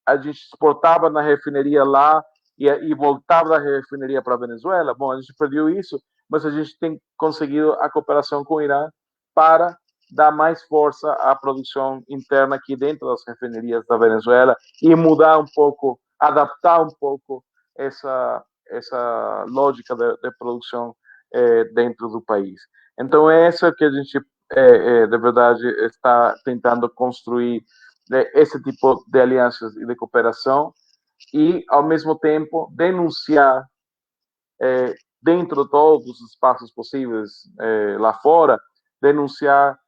a gente exportava na refineria lá e voltava da refineria para a Venezuela. Bom, a gente perdeu isso, mas a gente tem conseguido a cooperação com o Irã para dar mais força à produção interna aqui dentro das refinerias da Venezuela e mudar um pouco, adaptar um pouco essa lógica de produção dentro do país. Então, é isso que a gente, de verdade, está tentando construir, esse tipo de alianças e de cooperação, e, ao mesmo tempo, denunciar, dentro de todos os espaços possíveis lá fora, denunciar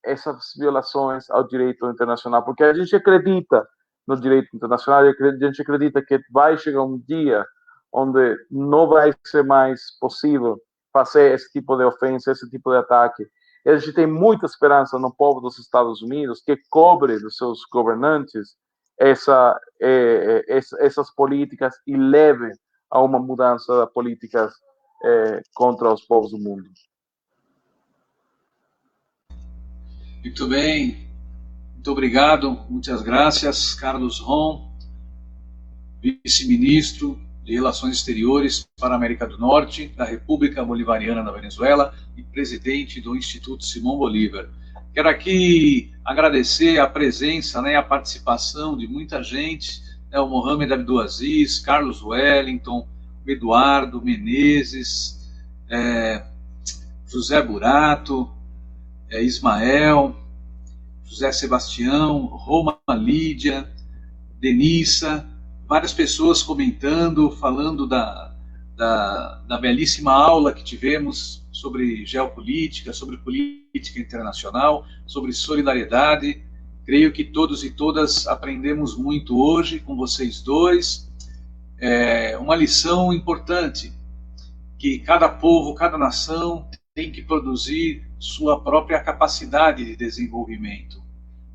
essas violações ao direito internacional, porque a gente acredita no direito internacional, a gente acredita que vai chegar um dia onde não vai ser mais possível fazer esse tipo de ofensa, esse tipo de ataque. E a gente tem muita esperança no povo dos Estados Unidos que cobre dos seus governantes essas políticas e leve a uma mudança de políticas contra os povos do mundo. Muito bem, muito obrigado, muitas graças, Carlos Rom, vice-ministro de Relações Exteriores para a América do Norte, da República Bolivariana da Venezuela e presidente do Instituto Simón Bolívar. Quero aqui agradecer a presença, a participação de muita gente, o Mohamed Abdulaziz, Carlos Wellington, Eduardo Menezes, José Burato, Ismael, José Sebastião, Roma Lídia, Denissa, várias pessoas comentando, falando da belíssima aula que tivemos sobre geopolítica, sobre política internacional, sobre solidariedade. Creio que todos e todas aprendemos muito hoje com vocês dois. Uma lição importante, que cada povo, cada nação tem que produzir sua própria capacidade de desenvolvimento,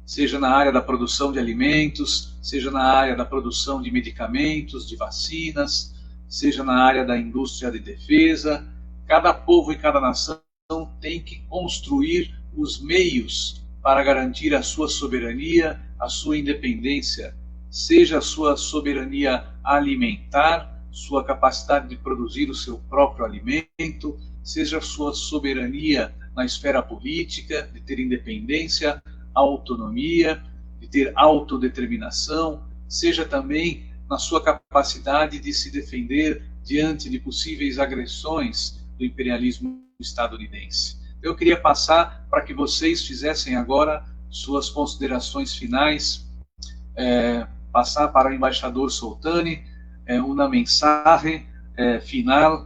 seja na área da produção de alimentos, seja na área da produção de medicamentos, de vacinas, seja na área da indústria de defesa. Cada povo e cada nação tem que construir os meios para garantir a sua soberania, a sua independência, seja a sua soberania alimentar, sua capacidade de produzir o seu próprio alimento, seja a sua soberania na esfera política, de ter independência, autonomia, de ter autodeterminação, seja também na sua capacidade de se defender diante de possíveis agressões do imperialismo estadunidense. Eu queria passar para que vocês fizessem agora suas considerações finais, passar para o embaixador Soltani uma mensagem final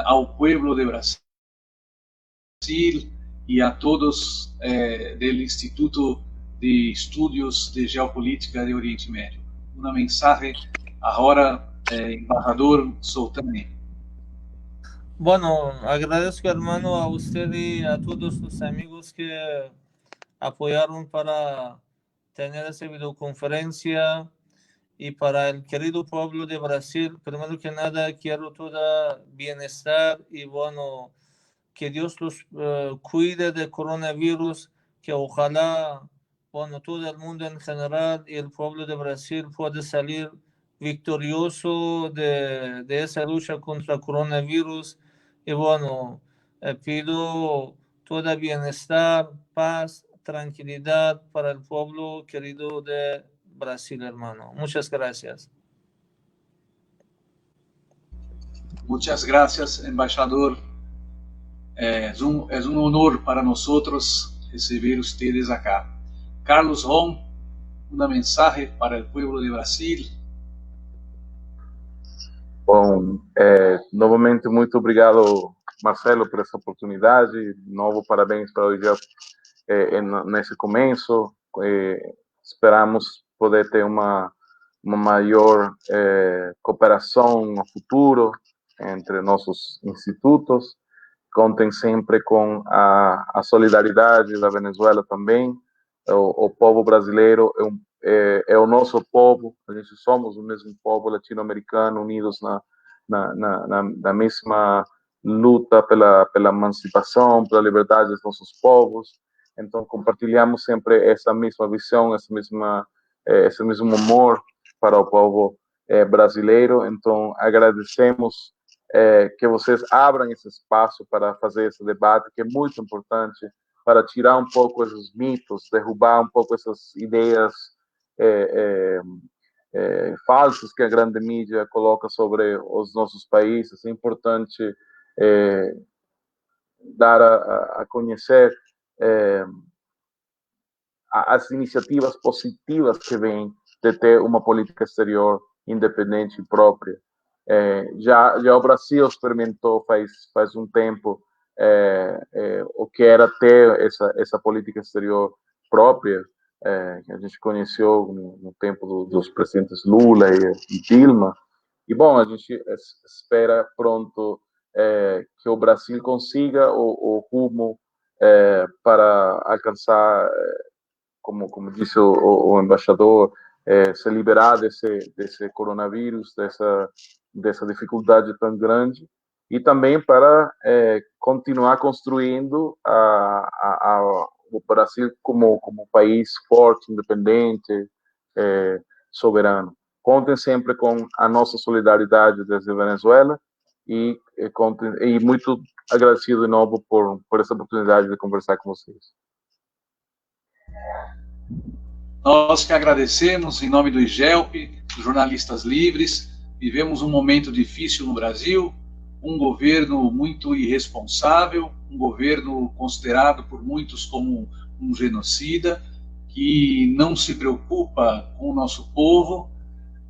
ao pueblo de Brasil e a todos do Instituto de Estudos de Geopolítica de Oriente Médio. Uma mensagem agora, embaixador Soltani. Bueno, agradezco, hermano, a usted y a todos los amigos que apoyaron para tener esa videoconferencia, y para el querido pueblo de Brasil, primero que nada, quiero todo bienestar y bueno, que Dios los cuide del coronavirus, que ojalá, bueno, todo el mundo en general y el pueblo de Brasil pueda salir victorioso de esa lucha contra el coronavirus. Y bueno, pido todo bienestar, paz, tranquilidad para el pueblo querido de Brasil, hermano. Muchas gracias. Muchas gracias, embaixador. Es un honor para nosotros recibir ustedes acá. Carlos Rom, una mensaje para el pueblo de Brasil. Bom, novamente, muito obrigado, Marcelo, por essa oportunidade. Novo parabéns para o IGEL nesse começo. Esperamos poder ter uma maior cooperação no futuro entre nossos institutos. Contem sempre com a solidariedade da Venezuela também, o povo brasileiro é o nosso povo, a gente somos o mesmo povo latino-americano, unidos na mesma luta pela emancipação, pela liberdade dos nossos povos. Então, compartilhamos sempre essa mesma visão, esse mesmo amor para o povo brasileiro. Então, agradecemos que vocês abram esse espaço para fazer esse debate, que é muito importante, para tirar um pouco esses mitos, derrubar um pouco essas ideias falsas que a grande mídia coloca sobre os nossos países. É importante dar a conhecer as iniciativas positivas que vêm de ter uma política exterior independente e própria. Já o Brasil experimentou faz um tempo o que era ter essa política exterior própria, que a gente conheceu no tempo dos presidentes Lula e Dilma. E, bom, a gente espera pronto que o Brasil consiga o rumo para alcançar, como disse o embaixador, se liberar desse coronavírus, dessa dificuldade tão grande, e também para continuar construindo o Brasil como um país forte, independente, soberano. Contem sempre com a nossa solidariedade desde Venezuela e muito agradecido de novo por essa oportunidade de conversar com vocês. Nós que agradecemos, em nome do IGELP, dos jornalistas livres. Vivemos um momento difícil no Brasil, um governo muito irresponsável, um governo considerado por muitos como um genocida, que não se preocupa com o nosso povo,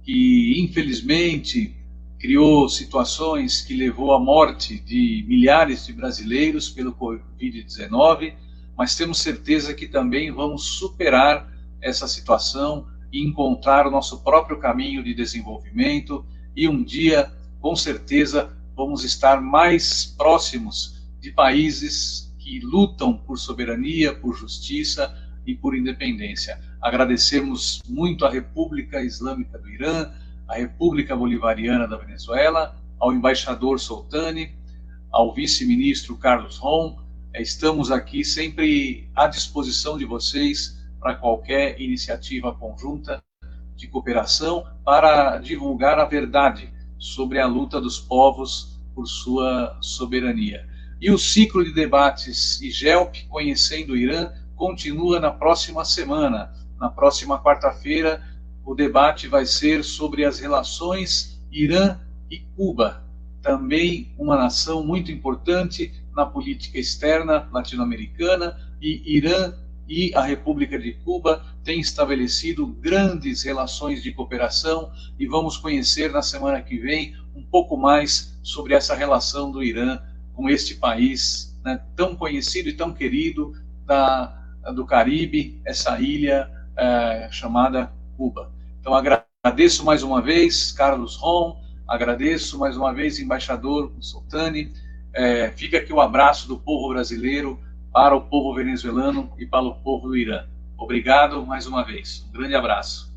que infelizmente criou situações que levou à morte de milhares de brasileiros pelo Covid-19, mas temos certeza que também vamos superar essa situação e encontrar o nosso próprio caminho de desenvolvimento, e um dia, com certeza, vamos estar mais próximos de países que lutam por soberania, por justiça e por independência. Agradecemos muito à República Islâmica do Irã, à República Bolivariana da Venezuela, ao embaixador Soltani, ao vice-ministro Carlos Rom. Estamos aqui sempre à disposição de vocês para qualquer iniciativa conjunta de cooperação para divulgar a verdade sobre a luta dos povos por sua soberania. E o ciclo de debates IGELP Conhecendo o Irã continua na próxima semana. Na próxima quarta-feira, o debate vai ser sobre as relações Irã e Cuba, também uma nação muito importante na política externa latino-americana, e Irã e a República de Cuba têm estabelecido grandes relações de cooperação, e vamos conhecer na semana que vem um pouco mais sobre essa relação do Irã com este país, né, tão conhecido e tão querido do Caribe, essa ilha chamada Cuba. Então agradeço mais uma vez Carlos Rom, agradeço mais uma vez embaixador Soltani. Fica aqui o abraço do povo brasileiro para o povo venezuelano e para o povo do Irã. Obrigado mais uma vez. Um grande abraço.